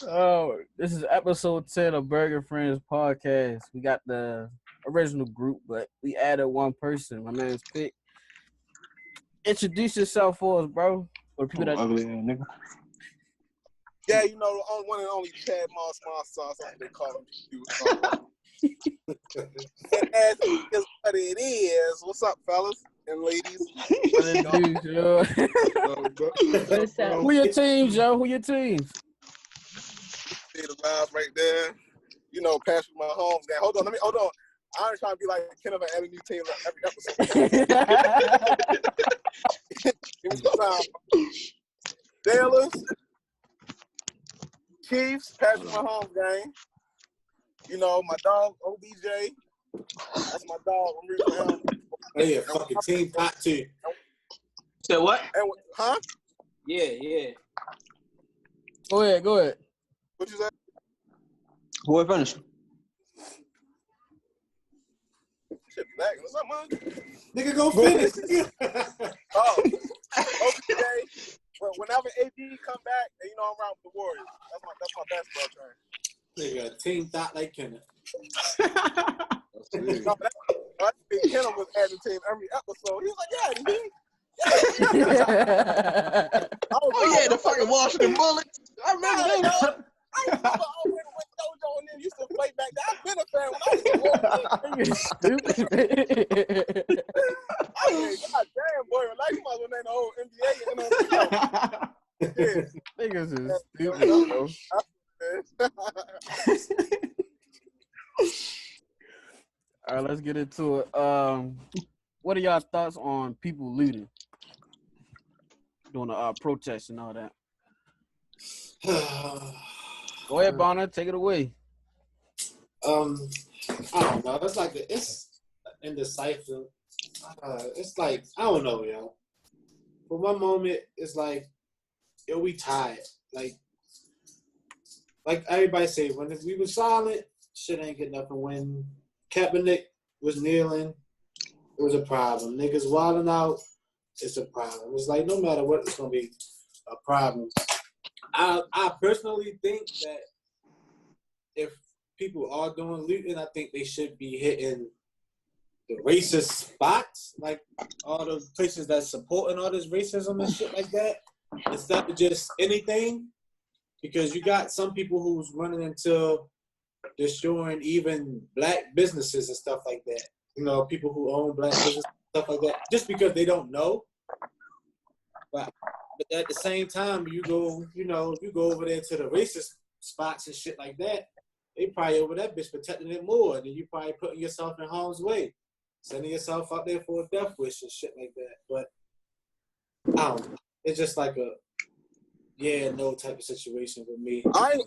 Oh, this is episode 10 of Burgg and Friends podcast. We got the original group, but we added one person. My name's Pick. Introduce yourself for us, bro. For people that ugly nigga. Yeah, you know, the only one and only Chad Moss Sauce, that's what they call him. And as what it is, what's up, fellas and ladies? what it do, yo. What's up? Who your teams, yo? Who your teams? See the vibes right there. You know, Patrick Mahomes game. Hold on. I ain't trying to be like Kenneth and add a new team every episode. Give me some time. Dallas, Chiefs, Patrick Mahomes game. You know, my dog, OBJ. That's my dog. I'm rooting for him. Oh, yeah, fucking team hot too. Say what? And, huh? Yeah. Go ahead. What you say? Who I finish? Shit, back. What's up, man? Nigga, go finish. Oh, OBJ. Whenever AD come back, and you know I'm around with the Warriors. That's my basketball turn. Nigga, team thought like Kenneth. No, I think Kenneth was adding team every episode. He was like, yeah. The fucking Washington Bullets. I remember them. I remember always when Dojo and them used to play back there. I've been a fan when I was I mean, God damn, boy. Like, you might as well name the whole NBA and Niggas is stupid, bro. All right, let's get into it. What are y'all thoughts on people looting? Doing a protest and all that. Go ahead, Bonner. Take it away. I don't know. It's indecisive. It's like, I don't know, yo. For one moment, it's like, yo, we tired. Like everybody say, when we were silent, shit ain't get nothing. When Kaepernick was kneeling, it was a problem. Niggas wilding out, it's a problem. It's like, no matter what, it's gonna be a problem. I personally think that if people are doing looting, I think they should be hitting the racist spots, like all the places that's supporting all this racism and shit like that, instead of just anything. Because you got some people who's running into destroying even black businesses and stuff like that. You know, people who own black businesses and stuff like that, just because they don't know. But at the same time, you go over there to the racist spots and shit like that, they probably over that bitch protecting it more. Then you probably putting yourself in harm's way, sending yourself out there for a death wish and shit like that. But I don't know. It's just like a no type of situation with me. Hold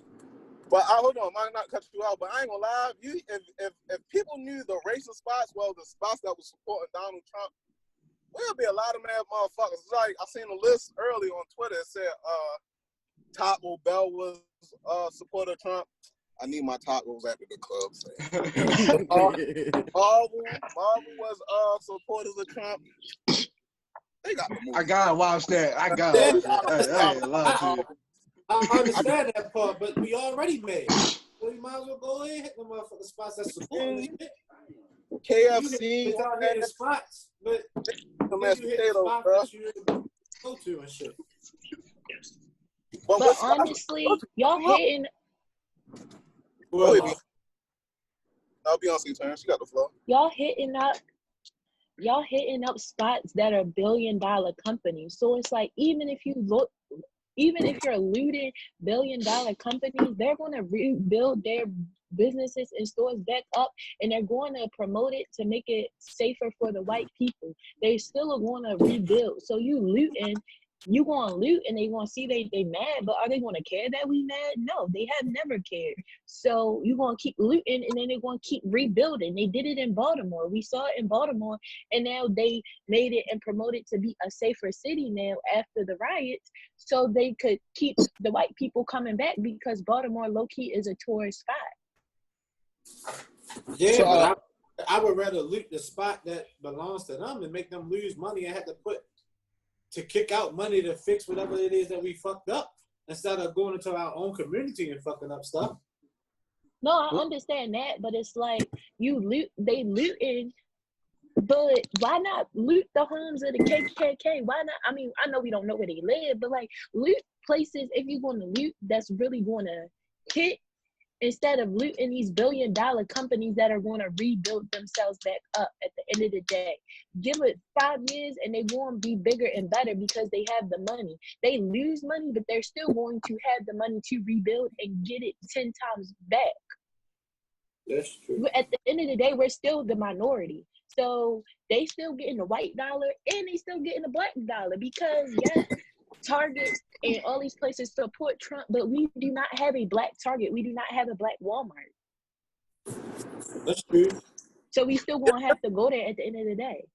on, I might not cut you out, but I ain't gonna lie. If people knew the racist spots, well, the spots that was supporting Donald Trump, there'll be a lot of mad motherfuckers. It's like I seen a list early on Twitter. It said Taco Bell was supporter of Trump. I need my tacos at the club. Marvel was supporters of Trump. They got the movie. I gotta watch that. I understand that part, but we already made. So you might as well go ahead and hit the motherfucking spots that's supporting it. KFC, all the spots, but some you hit the spots that you go to and shit. But honestly, y'all hitting. I'll be on your turn. She got the floor. Y'all hitting up spots that are billion-dollar companies. So it's like, even if you're looting billion-dollar companies, they're going to rebuild their businesses and stores back up, and they're going to promote it to make it safer for the white people. They still are going to rebuild. So you looting, you going to loot, and they going to see they mad, but are they going to care that we mad? No, they have never cared. So you going to keep looting, and then they're going to keep rebuilding. They did it in Baltimore. We saw it in Baltimore, and now they made it and promoted to be a safer city now after the riots, so they could keep the white people coming back, because Baltimore low-key is a tourist spot. Yeah, so, I would rather loot the spot that belongs to them and make them lose money and have to kick out money to fix whatever it is that we fucked up. instead of going into our own community and fucking up stuff. No, I understand that, but it's like they looting, but why not loot the homes of the KKK? Why not? I mean, I know we don't know where they live, but like loot places if you're going to loot that's really going to hit, instead of looting these billion-dollar companies that are going to rebuild themselves back up at the end of the day. Give it 5 years and they won't be bigger and better because they have the money. They lose money, but they're still going to have the money to rebuild and get it 10 times back. That's true. At the end of the day, we're still the minority. So they still getting the white dollar and they still getting the black dollar because, yes, Target and all these places support Trump, but we do not have a black Target. We do not have a black Walmart. That's true. So we still gonna have to go there at the end of the day.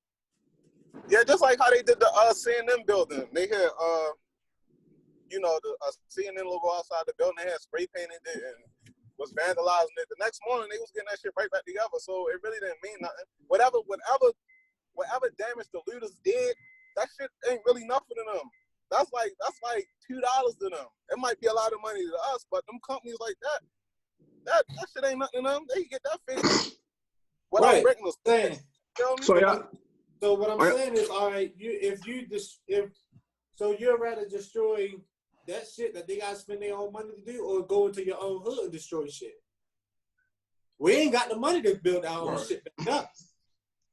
Yeah, just like how they did the CNN building. They had the CNN logo outside the building. They had spray painted it and was vandalizing it. The next morning they was getting that shit right back together. So it really didn't mean nothing. Whatever damage the looters did, that shit ain't really nothing to them. That's like $2 to them. It might be a lot of money to us, but them companies like that shit ain't nothing to them. They can get that fixed without breaking the stand. So what I'm saying is, all right, so you'd rather destroy that shit that they gotta spend their own money to do, or go into your own hood and destroy shit? We ain't got the money to build our own shit back up.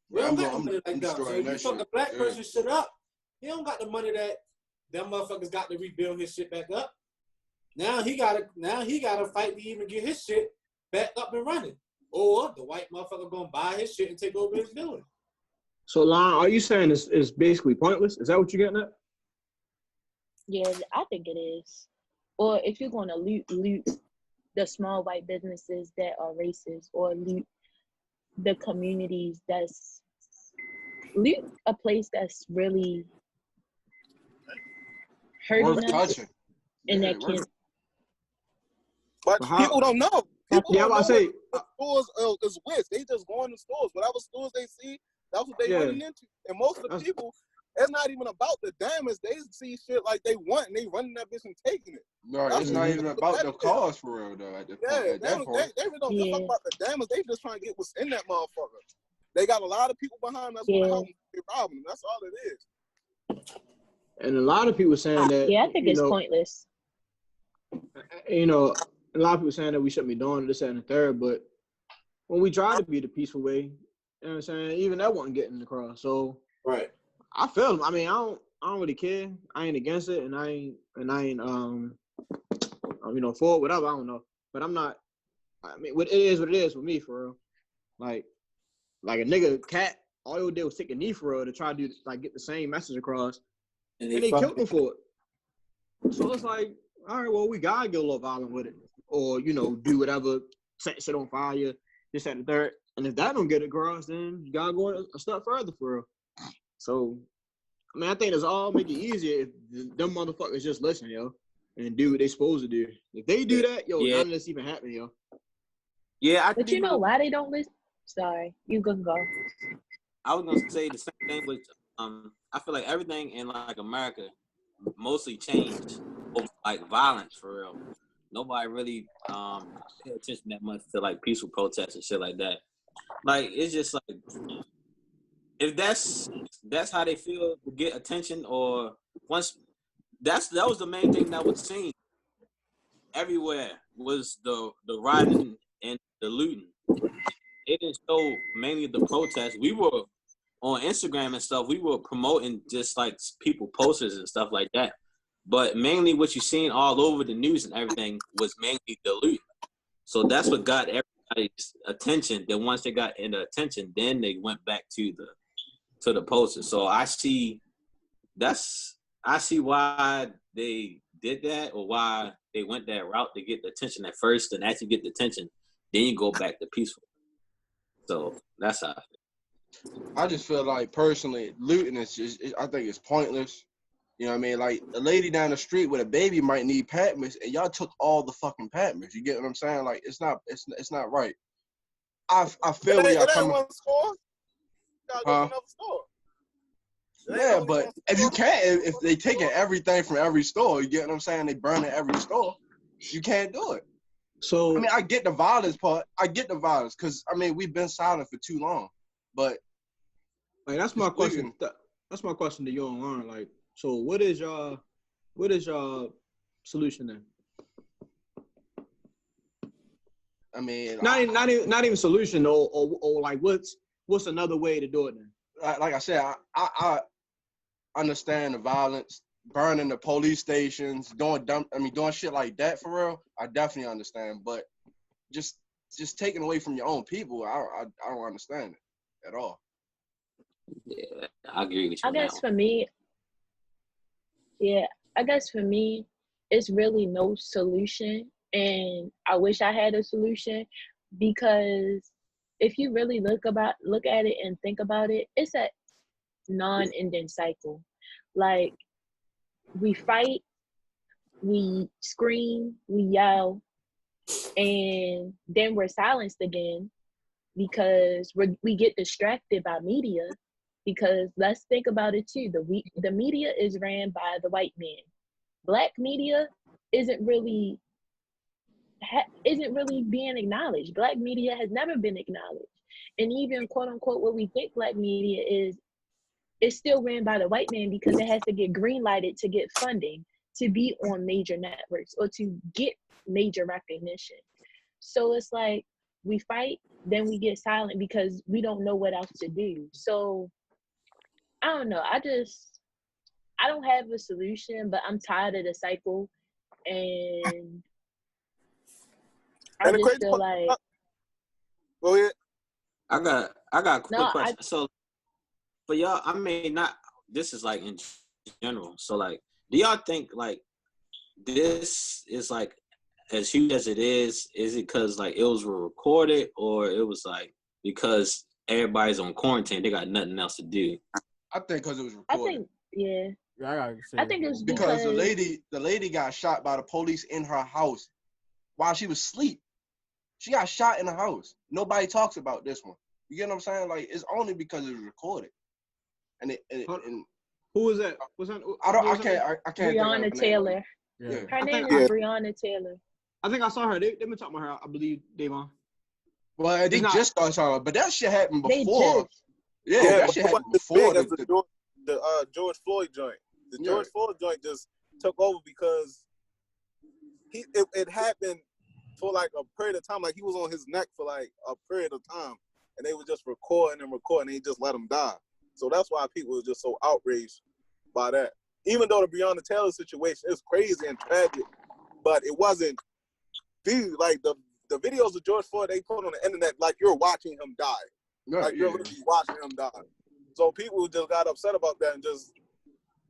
We don't got the money like that. So if you fuck a black person shit up, he don't got the money that them motherfuckers got to rebuild his shit back up. Now he gotta fight to even get his shit back up and running. Or the white motherfucker gonna buy his shit and take over his building. So, Lon, are you saying it's basically pointless? Is that what you're getting at? Yeah, I think it is. Or if you're gonna loot the small white businesses that are racist, or loot the communities loot a place that's really hurting us, and that can't. But people don't know. People don't know say what stores is with. They just go in the stores. Whatever stores they see, that's what they running into. And most of the people, it's not even about the damage. They see shit like they want, and they running that bitch and taking it. No, it's not even about the cause for real though. At that point, they really don't give a fuck about the damage. They just trying to get what's in that motherfucker. They got a lot of people behind us want to help them with their problem. That's all it is. And a lot of people saying that. Yeah, I think it's pointless. A lot of people saying that we shouldn't be doing this, that, and the third, but when we try to be the peaceful way, you know what I'm saying, even that wasn't getting across. So right, I feel them. I mean, I don't really care. I ain't against it, and I ain't for it, whatever. I don't know, but I'm not. I mean, what it is with me, for real. Like a nigga cat, all he did was take a knee for real to try to get the same message across, and they killed him for it. So it's like, all right, well, we gotta get a little violent with it, or do whatever, set shit on fire, this, that, and the third. And if that don't get across, then you gotta go a step further for real. So, I mean, I think it's all make it easier if them motherfuckers just listen, and do what they supposed to do. If they do that, none of this even happen, Yeah, but you know why they don't listen? Sorry, you can go. I was gonna say the same thing with I feel like everything in like America mostly changed over like violence for real. Nobody really pay attention that much to like peaceful protests and shit like that. Like it's just like if that's how they feel to get attention, or once that was the main thing that was seen everywhere was the rioting and the looting. It didn't show mainly the protests. We were on Instagram and stuff. We were promoting just like people posters and stuff like that. But mainly what you seen all over the news and everything was mainly the looting. So that's what got everybody's attention. Then once they got into attention, then they went back to the posters. So I see why they did that, or why they went that route to get the attention at first, and after you get the attention, then you go back to peaceful. So that's how I feel. I just feel like personally, looting I think it's pointless. You know what I mean? Like a lady down the street with a baby might need Patmos, and y'all took all the fucking Patmos. You get what I'm saying? Like it's not right. I feel where y'all coming. One store. Gotta go to another store. Yeah, but if you can't, if they taking everything from every store, you get what I'm saying? They burning every store. You can't do it. So I mean, I get the violence part. I get the violence because I mean we've been silent for too long. But like that's my question. That's my question to you online. Like, so what is your solution then? I mean, Not even solution or like what's another way to do it then? like I said, I understand the violence, burning the police stations, doing shit like that for real. I definitely understand, but just taking away from your own people, I don't understand it at all. Yeah, I agree with you. I guess for me, it's really no solution, and I wish I had a solution, because if you really look at it and think about it, it's a non-ending cycle. Like, we fight, we scream, we yell, and then we're silenced again because we get distracted by media. Because let's think about it too, the media is ran by the white man. Black media isn't really being acknowledged. Black media has never been acknowledged, and even quote unquote what we think black media is still ran by the white man, because it has to get green lighted to get funding to be on major networks or to get major recognition. So it's like we fight, then we get silent because we don't know what else to do. So I don't know. I don't have a solution, but I'm tired of the cycle, and I And the just crazy feel part, like go ahead. I got a quick No, question. So for y'all, I mean, not this is like in general. So like, do y'all think like this is like as huge as it is it because like it was recorded, or it was like because everybody's on quarantine, they got nothing else to do? I think because it was I recorded. think, yeah. Yeah, I gotta say I think it's Because the lady got shot by the police in her house while she was asleep. She got shot in the house. Nobody talks about this one. You get what I'm saying? Like, it's only because it was recorded. And Who was that? I can't think of her Breonna name. Taylor. Yeah. Her name Yeah. is Breonna Taylor. I think I saw her. They've been talking about her. I believe Davon. Well, they just started talking, but that shit happened They before. just. Yeah, Yeah, that but shit it happened wasn't as before. big as the George Floyd joint. The George Floyd joint just took over because it happened for like a period of time. Like, he was on his neck for like a period of time, and they were just recording, and they just let him die. So that's why people were just so outraged by that. Even though the Breonna Taylor situation is crazy and tragic, but it wasn't. Like the videos of George Floyd they put on the internet, like you're watching him die. Like you're literally watching him die. So people just got upset about that, and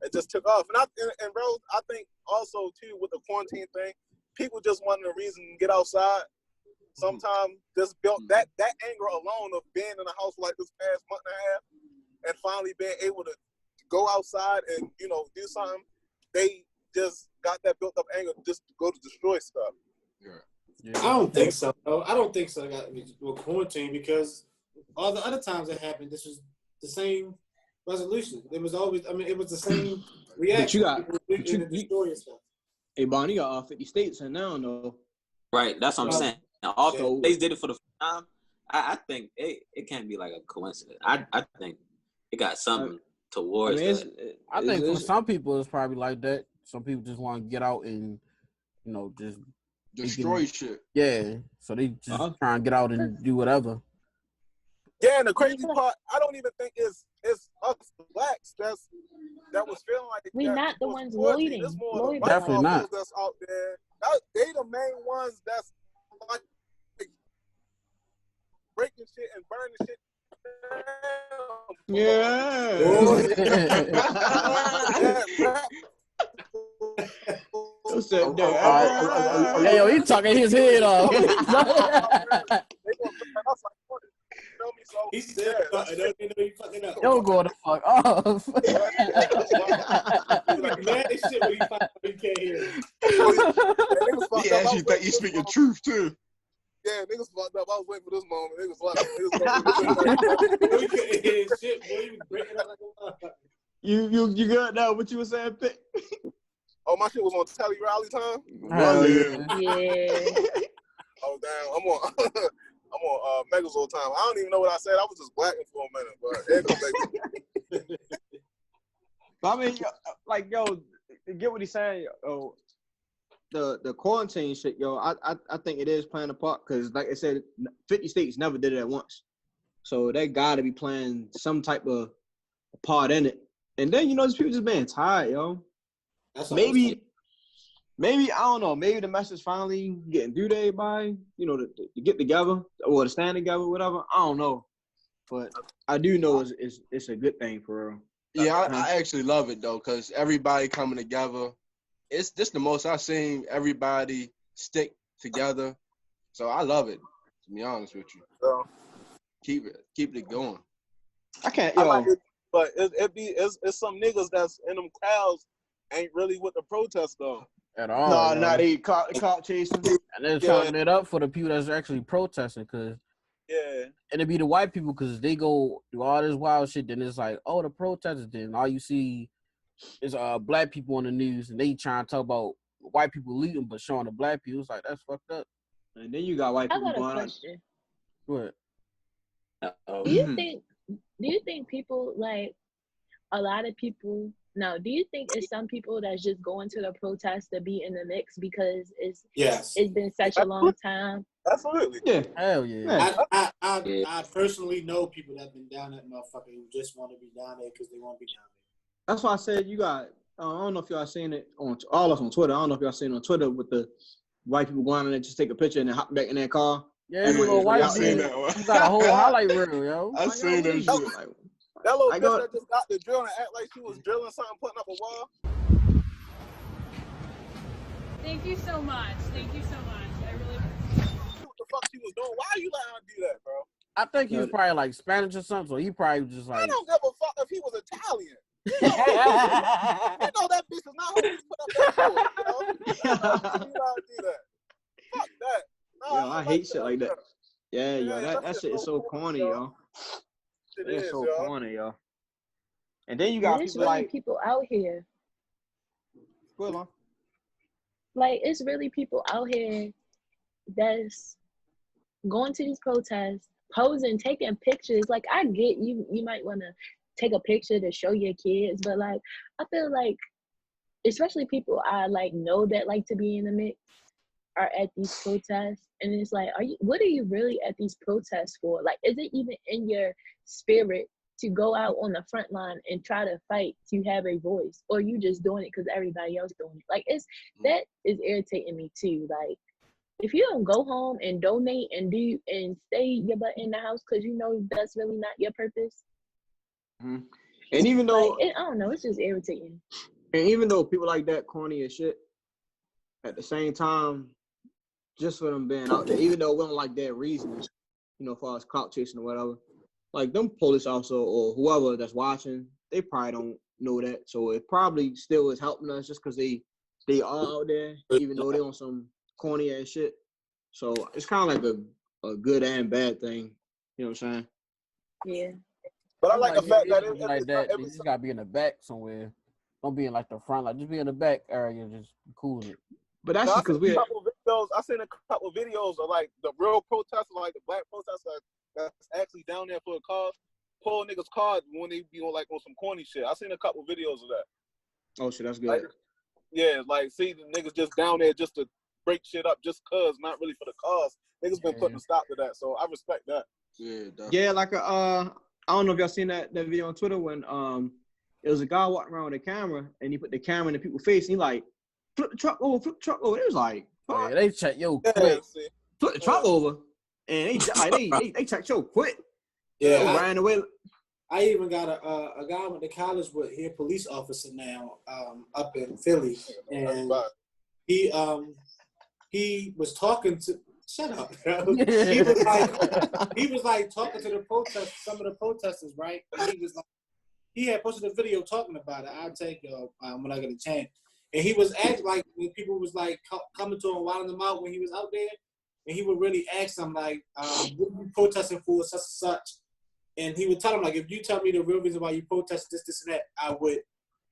it just took off. And bro, I think also too with the quarantine thing, people just wanted a reason to get outside. Sometimes just built that anger alone of being in the house like this past month and a half, and finally being able to go outside and do something. They just got that built up anger just to go to destroy stuff. Yeah. I don't think so. I don't think so. With quarantine, because all the other times that happened, this was the same resolution. It was always. I mean, it was the same reaction. Hey, Bonnie, you got 50 states and now though. Right, that's what I'm saying. Now, all states did it for the first time. I think it can't be like a coincidence. I think it got something towards that. I think for some people it's probably like that. Some people just want to get out and just destroy shit. Yeah, so they just try and get out and do whatever. Yeah, and the crazy part, I don't even think it's us blacks that was feeling like we that not the was ones quarantine. loading. It's more the Definitely white not. that's out there. They the main ones that's like breaking shit and burning shit down. Hey, yo, he talking his head off. He said, "You fucking up." Yo, go the fuck off. Mad as shit when you can't hear him. He actually think you speaking truth too. Yeah, niggas fucked up. I was waiting for this moment. Niggas fucked up. We couldn't hear his shit, boy. He was breaking up like a motherfucker. You good now? What you was saying, Pick? Oh, my shit was on Telly Rally time. Hell yeah. Yeah. Oh damn, I'm on I'm on Megazord time. I don't even know what I said. I was just blacking for a minute, but it come back. But I mean, yo, to get what he's saying, yo, the quarantine shit, yo, I think it is playing a part because, like I said, 50 states never did it at once, so they gotta be playing some type of part in it. And then these people just being tired, yo. That's all Maybe I don't know. Maybe the message finally getting through to everybody. To get together or to stand together, whatever. I don't know, but I do know it's a good thing for real. Yeah, I actually love it though, cause everybody coming together. It's this the most I've seen everybody stick together. So I love it. To be honest with you, So, keep it going. I can't, I yo. like it, but it's some niggas that's in them crowds ain't really with the protest though. At all. No, they caught chasing. And they're chalking it up for the people that's actually protesting, cause Yeah. and it be the white people, cause they go do all this wild shit. Then it's like, oh, the protesters. Then all you see is black people on the news, and they trying to talk about white people leading, but showing the black people. It's like that's fucked up. And then you got white I people got a going on. question. What? Do you think people, like, a lot of people, no, do you think it's some people that's just going to the protest to be in the mix because it's been such a long time? Absolutely. Yeah. Hell yeah. I personally know people that have been down that motherfucker who just want to be down there because they want to be down there. That's why I said you got. I don't know if y'all seen it on all of us on Twitter. I don't know if y'all seen it on Twitter with the white people going in there just take a picture and then hop back in their car. Yeah, you little white seen dude. that one. You got a whole highlight reel, yo. I seen that shit. That little bitch that just got the drill and act like she was drilling something, putting up a wall. Thank you so much. Thank you so much. I really What the fuck she was doing? Why are you letting her do that, bro? I think he was probably like Spanish or something, so he probably was just like. I don't give a fuck if he was Italian. That bitch is not who put up that shit. You don't do that. Fuck that. No, Yo, I hate shit like that. Yeah, yo, that shit is so corny, yo. It's so corny, yo. And then you got There's people really like people out here. Go ahead, Mom. Like, it's really people out here that's going to these protests, posing, taking pictures. Like, I get you might want to take a picture to show your kids, but like, I feel like, especially people I like know that like to be in the mix are at these protests, and it's like, what are you really at these protests for? Like, is it even in your spirit to go out on the front line and try to fight to have a voice, or you just doing it because everybody else doing it? Like, that is irritating me too. Like, if you don't go home and donate and stay your butt in the house because you know that's really not your purpose. Mm-hmm. And even though I don't know, it's just irritating. And even though people like that corny as shit, at the same time, just for them being out there, even though we don't like their reasons, as far as clout chasing or whatever, like them police officer or whoever that's watching, they probably don't know that. So it probably still is helping us just because they are out there, even though they on some corny ass shit. So it's kind of like a good and bad thing. You know what I'm saying? Yeah. But I like the fact that you just gotta be in the back somewhere. Don't be in like the front, like just be in the back area, just cool with it. But that's because I seen a couple of videos of like the real protesters, like the black protesters that's actually down there for a cause, pull niggas' cards when they be on some corny shit. I seen a couple of videos of that. Oh shit, that's good. Like, yeah, like see the niggas just down there just to break shit up just cause, not really for the cause. Niggas been putting a stop to that, so I respect that. Yeah, yeah, like I don't know if y'all seen that video on Twitter when it was a guy walking around with a camera and he put the camera in the people's face and he like flip the truck over. It was like, oh, yeah, they check quick. Flip the truck over and they check quick. Yeah, they ran away. I even got a guy I went to college with here, police officer now, up in Philly, and he was talking to. Shut up, bro. He was like talking to the some of the protesters, right? And he was like, he had posted a video talking about it. I'll take y'all when I get a chance. And he was acting like when people was like coming to him, wilding them out when he was out there, and he would really ask them like, "What are you protesting for?" Such and such. And he would tell him, like, if you tell me the real reason why you protest this, and that, I would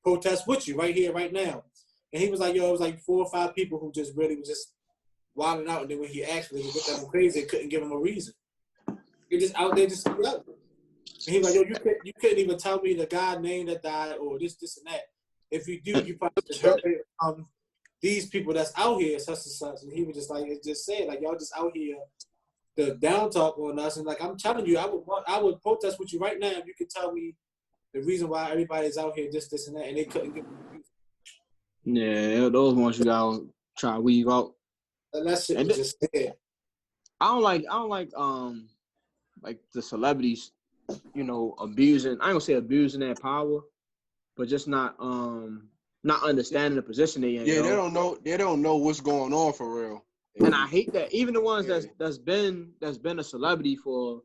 protest with you right here, right now. And he was like, yo, it was like 4 or 5 people who just really was just wilding out. And then when he asked them, they looked at him crazy. They couldn't give him a reason. You're just out there just yelling. And he was like, yo, you couldn't even tell me the guy name that died or this, and that. If you do, you probably just heard it from these people that's out here, such and such. And he was just like, it just said, like, y'all just out here the down talk on us. And like, I'm telling you, I would protest with you right now if you could tell me the reason why everybody's out here this, and that. And they couldn't give me a reason. Yeah, those ones you gotta try to weave out. And that shit was just sad. I don't like the celebrities, you know, abusing. I ain't gonna say abusing their power, but just not understanding the position they in. Yeah, they don't know what's going on for real. And I hate that. Even the ones that's been a celebrity for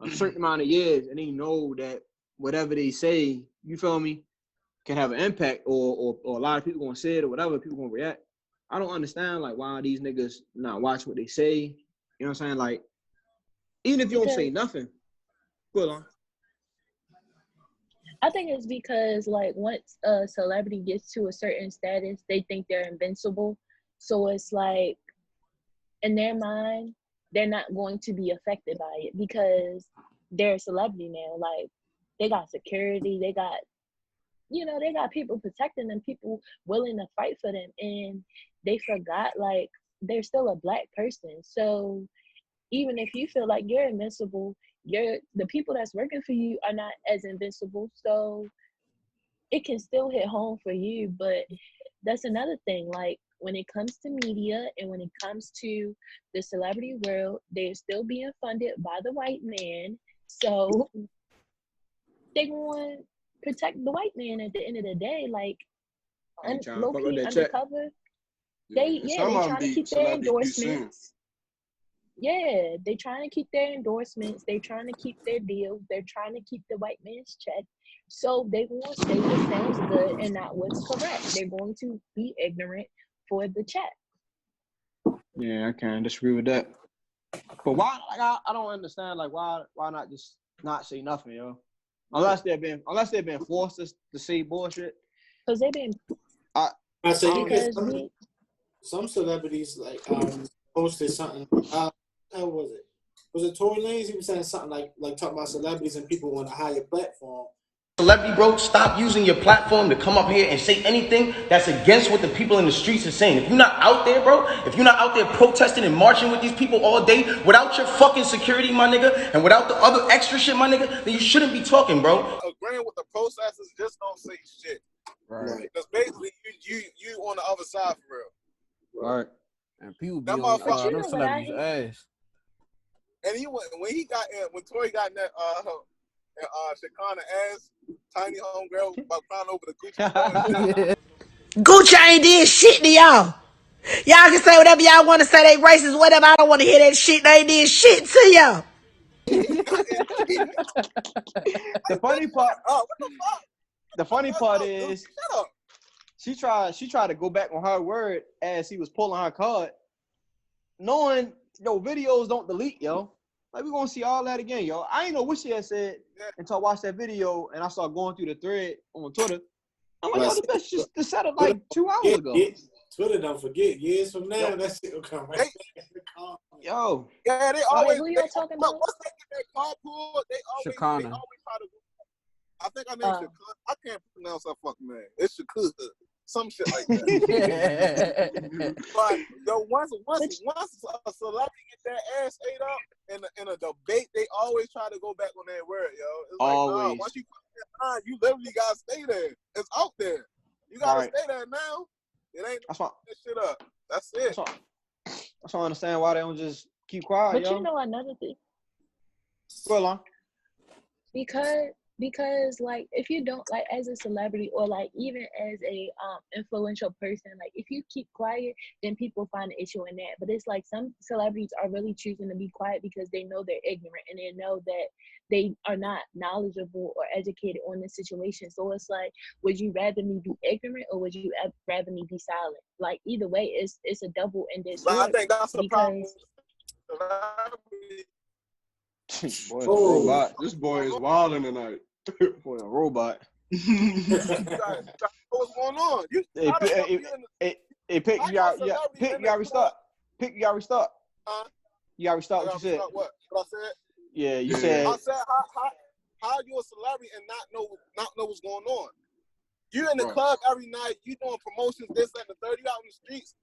a certain amount of years, and they know that whatever they say, you feel me, can have an impact, or a lot of people gonna say it or whatever, people gonna react. I don't understand like why these niggas not watch what they say. You know what I'm saying? Like, even if you don't say nothing, go on. I think it's because like once a celebrity gets to a certain status, they think they're invincible. So it's like in their mind, they're not going to be affected by it because they're a celebrity now. Like they got security, they got people protecting them, people willing to fight for them, and they forgot like they're still a Black person. So even if you feel like you're invincible, the people that's working for you are not as invincible. So it can still hit home for you. But that's another thing. Like when it comes to media and when it comes to the celebrity world, they're still being funded by the white man. So they're going to protect the white man at the end of the day. Like low key undercover. They trying to keep their endorsements. Yeah, they trying to keep their endorsements. They trying to keep their deals. They're trying to keep the white man's check. So they want to say what sounds good and not what's correct. They're going to be ignorant for the check. Yeah, I can't disagree with that. But why? Like, I don't understand. Like, why not just not say nothing, yo? Unless they're being forced to say bullshit. Because they've been. I say some celebrities like posted something. How was it? Was it Tory Lanez? He was saying something like talking about celebrities and people on a higher platform. Celebrity, bro, stop using your platform to come up here and say anything that's against what the people in the streets are saying. If you're not out there, bro, if you're not out there protesting and marching with these people all day without your fucking security, my nigga, and without the other extra shit, my nigga, then you shouldn't be talking, bro. Agreeing with the protesters, just don't say shit. Right. Because basically, you on the other side for real. Right. And people be on them celebrities' ass. And when Tory got in that Shakana ass, tiny homegirl about crying over the Gucci. Gucci ain't did shit to y'all. Y'all can say whatever y'all want to say. They racist, whatever. I don't want to hear that shit. They ain't did shit to y'all. The funny part. What the fuck? The funny part is, shut up. She tried to go back on her word as he was pulling her card, knowing videos don't delete, yo. Like we gonna see all that again, yo. I ain't know what she had said until I watched that video and I started going through the thread on Twitter. I'm like, yo, the bitch just set up like 2 hours ago. Twitter, don't forget, years from now, that shit will come right. Yo. Yeah, they always. Who you talking about? Once they get that carpool, they always try to. I think I named Shakana. I can't pronounce that fucking name. It's Shakana. Some shit like that. But once a celebrity get that ass ate up in a debate, they always try to go back on that word, yo. It's like, always. once you put that line, you literally gotta stay there. It's out there. You gotta stay there now. It ain't that shit up. That's it. That's why I understand why they don't just keep quiet, but yo. You know another thing. Go along. Because like if you don't, like as a celebrity or like even as a influential person, like if you keep quiet, then people find an issue in that. But it's like some celebrities are really choosing to be quiet because they know they're ignorant and they know that they are not knowledgeable or educated on the situation. So it's like, would you rather me be ignorant or would you rather me be silent? Like either way, it's a double-ended sword. But I think that's the problem. Boy, a Oh. robot. This boy is wilding tonight. Boy, a robot. You guys know what's going on. Hey, I don't know if you in the Pick, I you know got, celebrity Pick, in you the got restart. Pick, you got restart. Huh? You got restart what you said. What I said? Yeah, you Yeah. said. I said how you a celebrity and not know what's going on. You in the Right. club every night. You doing promotions this and the 30 out in the streets.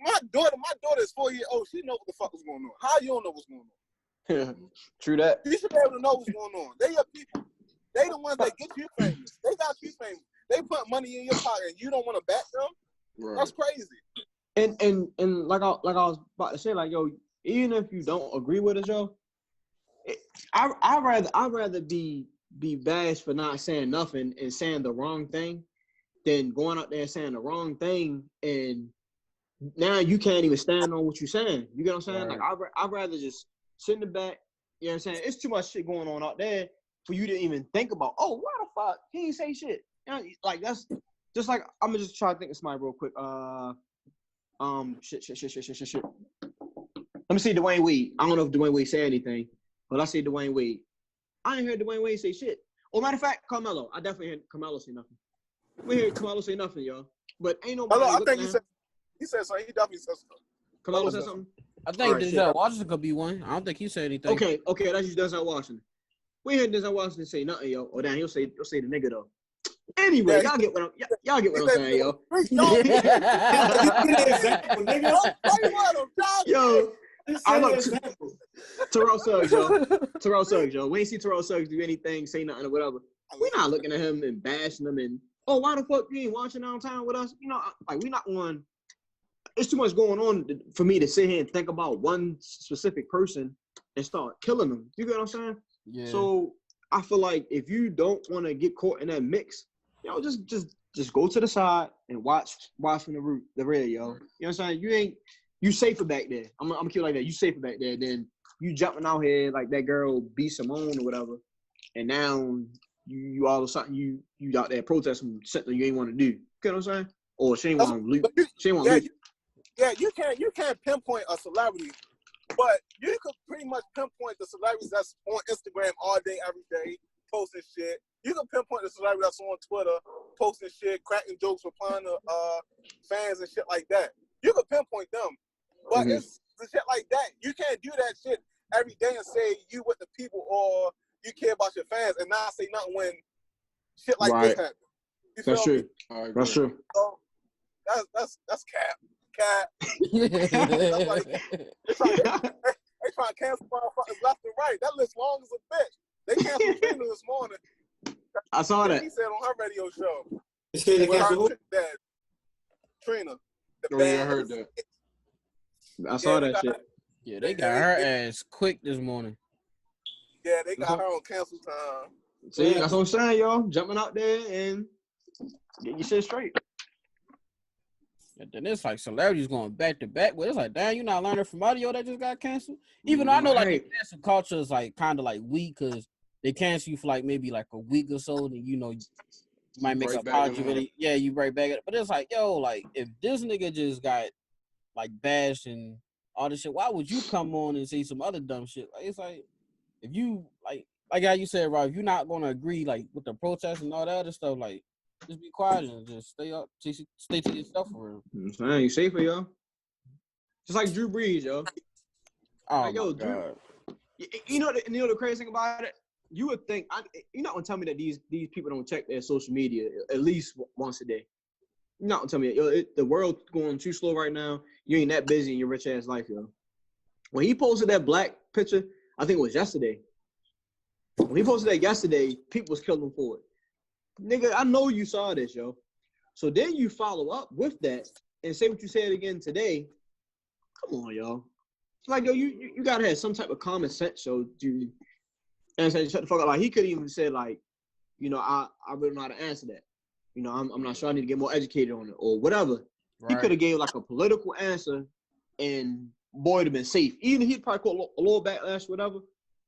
My daughter is 4 years old. She know what the fuck is going on. How you don't know what's going on? True that. You should be able to know what's going on. They your people. They the ones that get you famous. They got you famous. They put money in your pocket and you don't want to back them. Right. That's crazy. And like I was about to say, like, yo, even if you don't agree with us, yo, I'd rather be bashed for not saying nothing and saying the wrong thing than going out there and saying the wrong thing and now you can't even stand on what you're saying. You get what I'm saying? Right. Like I'd rather just sit in the back. You know what I'm saying? It's too much shit going on out there for you to even think about. Oh, why the fuck he ain't say shit? You know, like that's just like I'm gonna just try to think of somebody real quick. Shit. Let me see Dwayne Wade. I don't know if Dwayne Wade said anything, but I say Dwayne Wade. I ain't heard Dwayne Wade say shit. Oh, matter of fact, Carmelo. I definitely heard Carmelo say nothing. We heard Carmelo say nothing, y'all. But ain't nobody. I think he said something. He definitely said something. Carmelo said something. I think Denzel Washington could be one. I don't think he said anything. Okay, that's just Denzel Washington. We heard Denzel Washington say nothing, yo. Oh, damn, he'll say the nigga though. Anyway, y'all get what I'm saying, yo. Yo, I love Terrell Suggs, yo. Terrell Suggs, yo. We ain't see Terrell Suggs do anything, say nothing or whatever. We're not looking at him and bashing him and, oh, why the fuck you ain't watching downtown with us? You know, like we not on. It's too much going on for me to sit here and think about one specific person and start killing them. You get what I'm saying? Yeah. So I feel like if you don't want to get caught in that mix, yo, just go to the side and watch from the rear, yo. You know what I'm saying? You safer back there. I'm gonna keep it like that. You safer back there than you jumping out here like that girl B Simone or whatever, and now you all of a sudden you out there protesting something you ain't want to do. You know what I'm saying? Or she ain't want to loot. She ain't want to loot. Yeah, you can't pinpoint a celebrity, but you could pretty much pinpoint the celebrities that's on Instagram all day, every day, posting shit. You can pinpoint the celebrity that's on Twitter, posting shit, cracking jokes, replying to fans and shit like that. You can pinpoint them, but it's the shit like that. You can't do that shit every day and say you with the people or you care about your fans and not say nothing when shit like this happens. That's true. That's true. So that's cap. They trying to cancel motherfuckers left and right. That list long as a bitch. They canceled Trina this morning. I saw that. He said on her radio show. You say they canceled who? Trina. Oh, yeah, I heard that. I saw that shit. Yeah, they got her ass quick this morning. Yeah, they got her on cancel time. See, that's what I'm saying, y'all. Jumping out there and get your shit straight. And then it's like celebrities going back to back. Well, it's like, damn, you not learning from audio that just got canceled? Even though I know like the cancel culture is like kind of like weak because they cancel you for like maybe like a week or so, then you might make a apology video. Yeah, you right back at it. But it's like, yo, like if this nigga just got like bashed and all this shit, why would you come on and say some other dumb shit? Like it's like if you like how you said, Rob, if you're not gonna agree like with the protests and all that other stuff, like just be quiet and just stay to yourself for real. I'm saying you safer, yo. Just like Drew Brees, yo. Oh like, yo, my God. You know the crazy thing about it? You would think you're not gonna tell me that these people don't check their social media at least once a day. You're not gonna tell me that, yo. The world's going too slow right now. You ain't that busy in your rich ass life, yo. When he posted that black picture, I think it was yesterday. When he posted that yesterday, people was killing him for it. Nigga, I know you saw this, yo. So then you follow up with that and say what you said again today. Come on, yo. Like, yo, you gotta have some type of common sense, yo. And say, shut the fuck up. Like, he could even say, like, you know, I really don't know how to answer that. You know, I'm not sure. I need to get more educated on it or whatever. Right. He could have gave like a political answer, and boy, it'd have been safe. Even he'd probably caught a little backlash, whatever,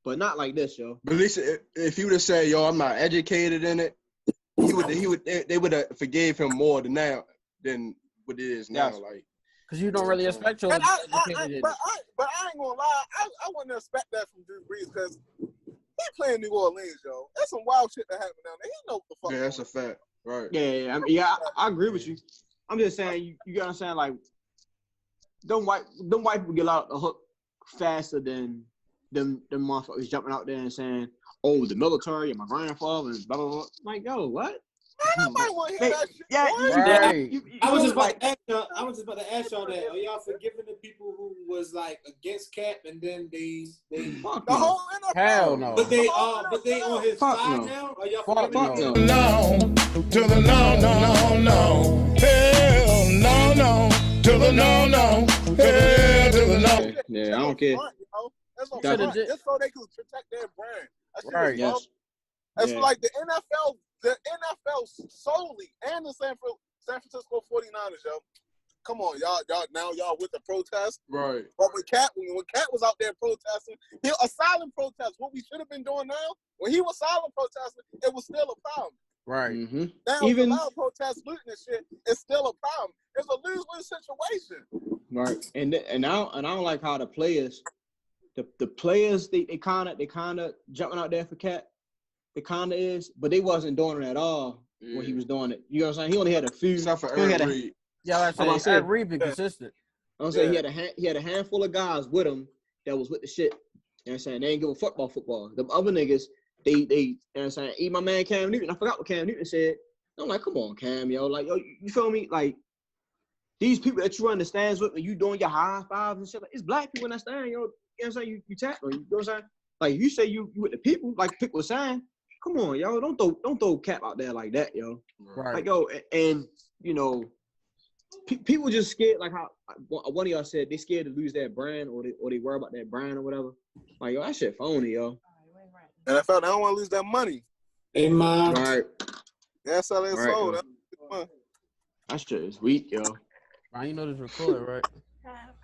but not like this, yo. But at least if he would have said, "Yo, I'm not educated in it," they would have forgave him more than what it is now. Yes. Like, Because you don't really expect your And opinion. but I ain't gonna lie, I wouldn't expect that from Drew Brees because he playing New Orleans, yo. That's some wild shit that happened down there. He know what the fuck. Yeah, that's a fact. Right. Yeah, I agree with you. I'm just saying, you got to understand, like, them white people get out the hook faster than them motherfuckers jumping out there and saying, "Oh, the military and my grandfather and blah blah blah." Like, yo, what? Nobody want to hear that shit. Yeah, Right. I was just about to ask y'all that. Are y'all forgiving the people who was like against Cap and then they Fuck The no. whole NFL. Hell no. but they on his Fuck side no. now? Are y'all Fuck forgiving no. them? No, to the no, no, no. Hell no, no. To the no, no. Hell to the no. Yeah, I don't care. That's a Should've front, just so they can protect their brand. That shit Right. is dope. Yes. It's Yeah. like the NFL solely, and the San Francisco 49ers, yo. Come on, y'all with the protest. Right. But when Cat was out there protesting, a silent protest. What we should have been doing now, when he was silent protesting, it was still a problem. Right. Mm-hmm. Now, Even the loud protest, looting and shit, it's still a problem. It's a lose-lose situation. right, and I don't like how the players, they kind of jumping out there for Cat. They kind of is, but they wasn't doing it at all when he was doing it. You know what I'm saying? He only had a few. Except for he only Aaron had a- Reed. Yeah, I'm like saying- Ed Reed been consistent. I'm saying he had a handful of guys with him that was with the shit. You know what I'm saying? They ain't give a fuck about football. The other niggas, they you know what I'm saying, eat my man Cam Newton. I forgot what Cam Newton said. I'm like, come on, Cam, yo. Like, yo, you feel me? Like, these people that you run the stands with when you doing your high fives and shit, like, it's black people in that stand, yo. You know what I'm saying? You tackle, you know what I'm saying? Like, you say you with the people, like Pick was saying, come on, yo. Don't throw Cap out there like that, yo. Right. Like, yo, and you know, people just scared, like how one of y'all said, they scared to lose their brand or they worry about their brand or whatever. Like, yo, that shit phony, yo. NFL, they don't want to lose that money. Hey, man. Right. That's how they Right, sold. yo. That shit is weak, yo. Man, you know this recorded, right?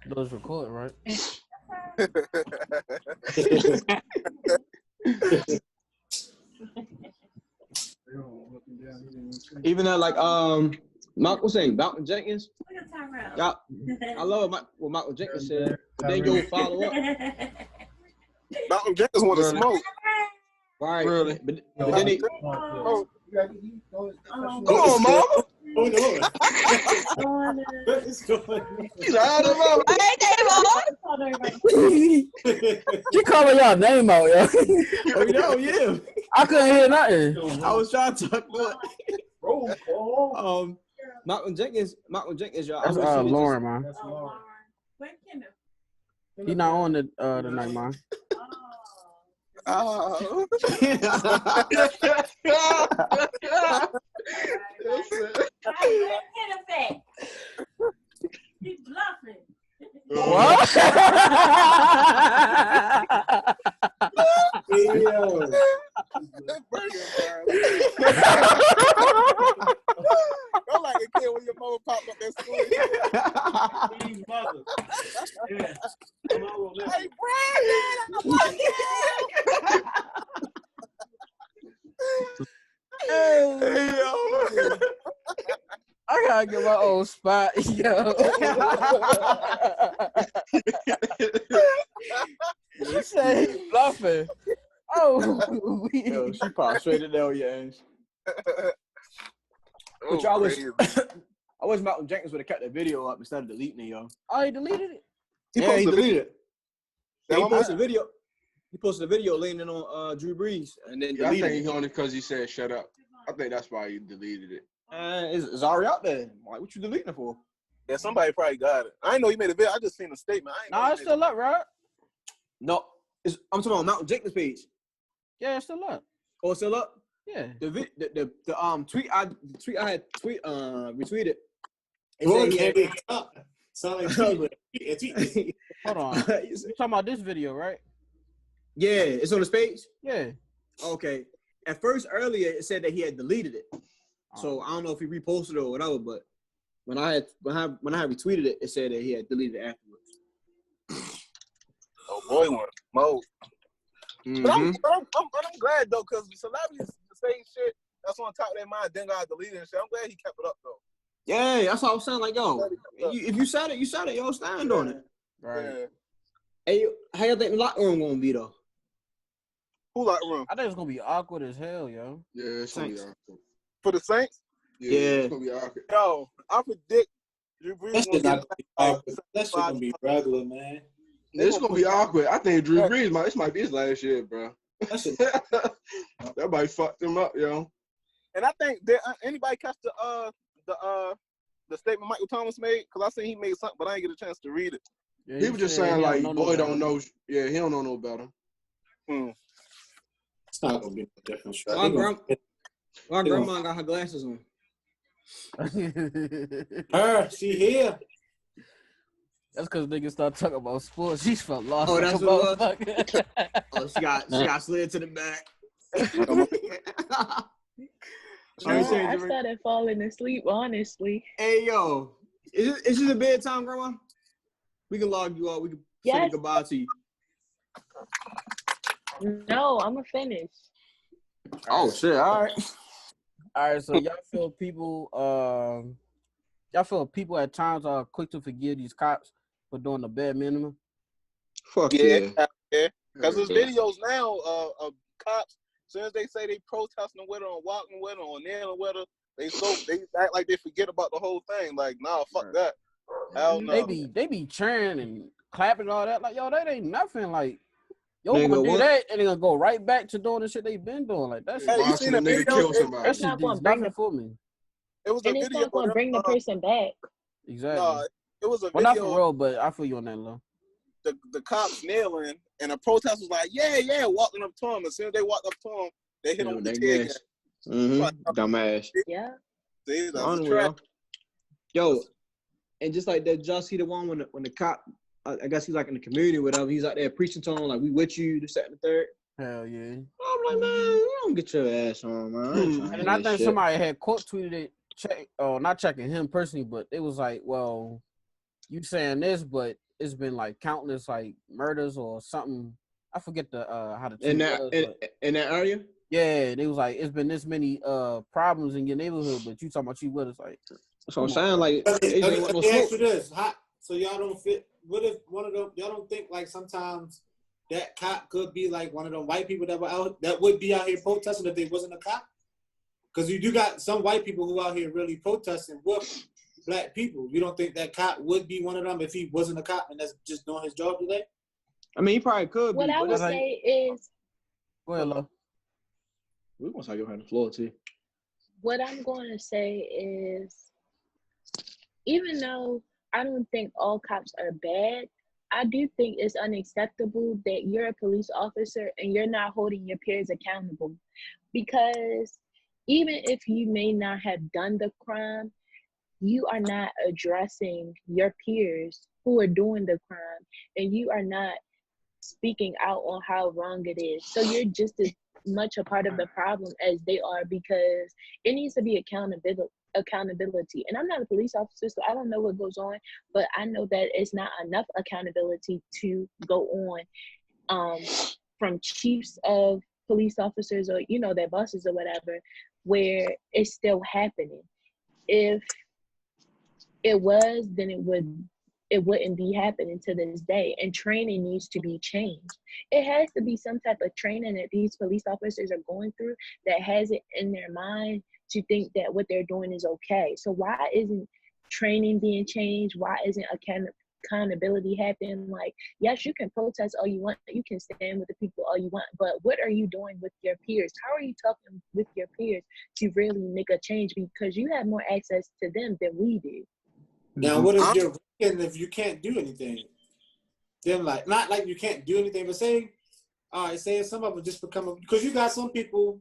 You know this recorded, right? Even that, like, Malcolm saying, Malcolm Jenkins. Yeah, I love what Malcolm Jenkins said, but then you'll follow up. Malcolm Jenkins want to smoke. Right. Really? But then he. Come on, mama. Hold on. What is going on? He's out of mama. She calling y'all name out, yo. Oh, you know, yeah. I couldn't hear nothing. I was trying to talk about Malcolm Jenkins, y'all. That's Lauren, man. That's Lauren. Where Kendall? He not on the tonight, man. Oh. Where Kendall at? He's bluffing. What? Yo. Don't like a kid when your mama pop up at school. He's mother. Yeah. Come on, let's Hey, Brandon, I gotta get my own spot, yo. You say he bluffing. Oh, Yo, she probably straight it down your ass. Which Oh, I wish, crazy. I wish Malcolm Jenkins would have kept the video up instead of deleting it, yo. Oh, he deleted it? He Yeah, he posted deleted it. Yeah, he That posted a video. He posted a video leaning on Drew Brees and then Yeah, I deleted think he it. only because he said shut up. I think that's why he deleted it. It's already out there. Like, what you deleting it for? Yeah, somebody probably got it. I didn't know he made a video. I just seen the statement. I ain't know Nah, he it's made still up, right? No, I'm talking about Malcolm Jenkins' page. Yeah, it's still up. Oh, it's still up? Yeah. The tweet I retweeted. It Boy, said he can't had- be up. Sound like tweet. Hold on. You talking about this video, right? Yeah, it's on his page? Yeah. Okay. At first, earlier, it said that he had deleted it. So I don't know if he reposted it or whatever, but when I retweeted it, it said that he had deleted it afterwards. Oh boy, want to smoke. Mm-hmm. But I'm glad though, because celebrities say shit that's on top of their mind. Then got deleted and shit. I'm glad he kept it up though. Yeah, that's what I was saying. Like, yo, if you said it, yo, stand on it. Right. Yeah. Hey, how you think the locker room gonna be though? Who locker room? I think it's gonna be awkward as hell, yo. Yeah, it's gonna be awkward. For the Saints? Yeah, it's gonna be awkward. Yo, I predict Drew Brees That's gonna not get gonna be like awkward. That shit gonna be regular, man. It's gonna be awkward. I think Drew Brees this might be his last year, bro. That might fuck him up, yo. And I think anybody catch the statement Michael Thomas made? Because I seen he made something, but I didn't get a chance to read it. Yeah, He was just saying like, boy, don't know. Yeah, he don't know no better. It's not gonna be no difference. My grandma got her glasses on. She here. That's because niggas start talking about sports. She's felt lost. Oh, that's what it was. Oh, she got slid to the back. I started falling asleep, honestly. Hey, yo. Is this a bedtime, Grandma? We can log you out. We can say goodbye to you. No, I'm going to finish. Oh, shit. All right. All right, so y'all feel people at times are quick to forgive these cops for doing the bare minimum? Fuck yeah. Because there's videos now of cops, as soon as they say they protesting with her or walking with her or kneeling with her, they act like they forget about the whole thing. Like, nah, fuck that. Hell no. They be cheering and clapping and all that. Like, yo, that ain't nothing. Like, yo, They gonna go do what? that and they gonna go right back to doing the shit they been doing. Like, that's Hey, you seen the video? That shit does nothing for me. It was a And it's video not going to bring the person back. Exactly. It was a well, not video. for real, but I feel you on that, Lo. The cops kneeling, and the protest was like, yeah, walking up to him. As soon as they walked up to him, they hit him with the tear gas. Dumbass. Yeah. See, that's Unreal. Yo, and just like that, y'all see the one when the cop, I guess he's like in the community with him. He's out there preaching to him like, "We with you," this, that, and the third. Hell yeah. I'm like, man, you don't get your ass on, man. And I think somebody had quote tweeted it, not checking him personally, but it was like, well, you saying this, but it's been like countless like murders or something. I forget the how to in that area. Yeah, they was like, it's been this many problems in your neighborhood, but you talking about you with us, like. That's what I'm saying. Like, let me ask you this: so y'all don't fit? What if one of them? Y'all don't think like sometimes that cop could be like one of them white people that would be out here protesting if they wasn't a cop? Because you do got some white people who out here really protesting with black people. You don't think that cop would be one of them if he wasn't a cop and that's just doing his job today? I mean, he probably could be. What I would say is. Go ahead, Lo. We want to talk on the floor too. What I'm going to say is, even though I don't think all cops are bad, I do think it's unacceptable that you're a police officer and you're not holding your peers accountable. Because even if you may not have done the crime, you are not addressing your peers who are doing the crime, and you are not speaking out on how wrong it is. So you're just as much a part of the problem as they are, because it needs to be accountability. And I'm not a police officer, so I don't know what goes on, but I know that it's not enough accountability to go on from chiefs of police officers or, you know, their bosses or whatever, where it's still happening. If it was, then it wouldn't be happening to this day. And training needs to be changed. It has to be some type of training that these police officers are going through that has it in their mind to think that what they're doing is okay. So why isn't training being changed? Why isn't accountability happening? Like, yes, you can protest all you want, you can stand with the people all you want, but what are you doing with your peers? How are you talking with your peers to really make a change? Because you have more access to them than we do. Now, what if you're and if you can't do anything? Then, like, not like you can't do anything, but say, all right, say some of them just become, because you got some people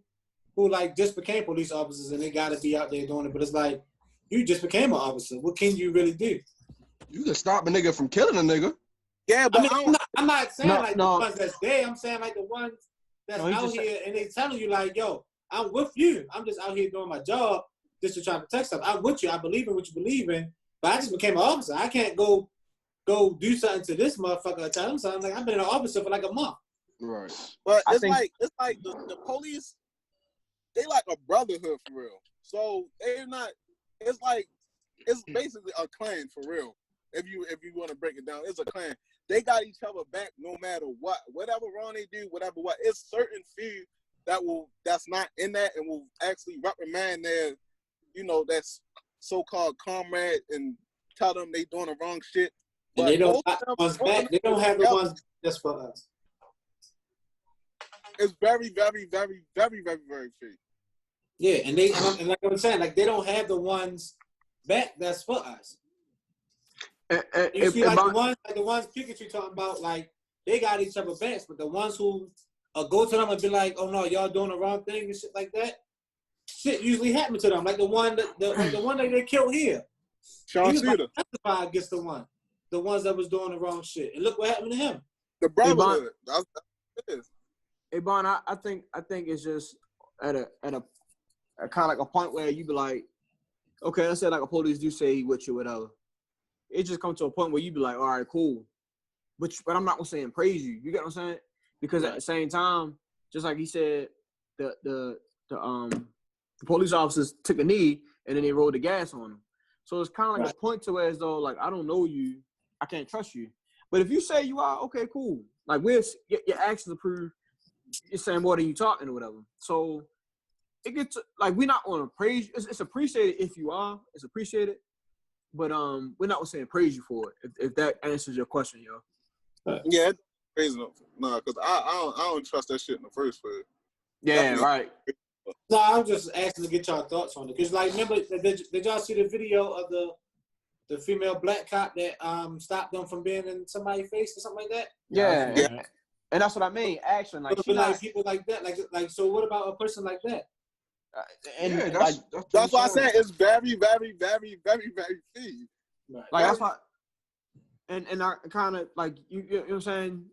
who like just became police officers and they got to be out there doing it, but it's like, you just became an officer. What can you really do? You can stop a nigga from killing a nigga. Yeah, but I mean, I'm not saying the ones that's dead. I'm saying like the ones that's out here and they telling you like, yo, I'm with you. I'm just out here doing my job just to try to protect stuff. I'm with you. I believe in what you believe in. But I just became an officer. I can't go do something to this motherfucker. Tell him something. Like, I've been an officer for like a month. Right. But it's like the police, they like a brotherhood for real. So they're not. It's like it's basically a clan for real. If you want to break it down, it's a clan. They got each other back no matter what. Whatever wrong they do, whatever what. It's certain few that's not in that and will actually reprimand their, that's so-called comrade and tell them they doing the wrong shit. And but they don't have the ones back. They don't have the ones just for us. It's very, very, very, very, very, very few. Yeah, and like I was saying, like they don't have the ones back that's for us. You see, like the ones Pikachu talking about, like they got each other backs, but the ones who go to them and be like, "Oh no, y'all doing the wrong thing" and shit like that, shit usually happen to them. Like the one that they killed here, Sean Cedar, testified against the ones that was doing the wrong shit, and look what happened to him. The brotherhood. That's it is. Hey Bon, I think it's just at a kind of like a point where you be like, okay, let's say like a police do say with you, whatever. It just comes to a point where you be like, all right, cool, but I'm not gonna say and praise you. You get what I'm saying? Because at the same time, just like he said, the police officers took a knee and then they rolled the gas on him. So it's kind of like a point to where as though like I don't know you, I can't trust you. But if you say you are, okay, cool. Like your actions prove you're saying more than you talking or whatever. So it gets like we're not gonna praise you. It's appreciated if you are. It's appreciated. But we're not saying praise you for it. If that answers your question, yo. Yeah, praise no, because I don't trust that shit in the first place. Yeah, definitely. Right. No, I was just asking to get y'all thoughts on it. Cause like, remember, did y'all see the video of the female black cop that stopped them from being in somebody's face or something like that? Yeah. And that's what I mean. Action, like people like that, like. So what about a person like that? And that's why I said it's very, very, very, very, very few. Right. Like that's why. And I kind of like you know what I'm saying.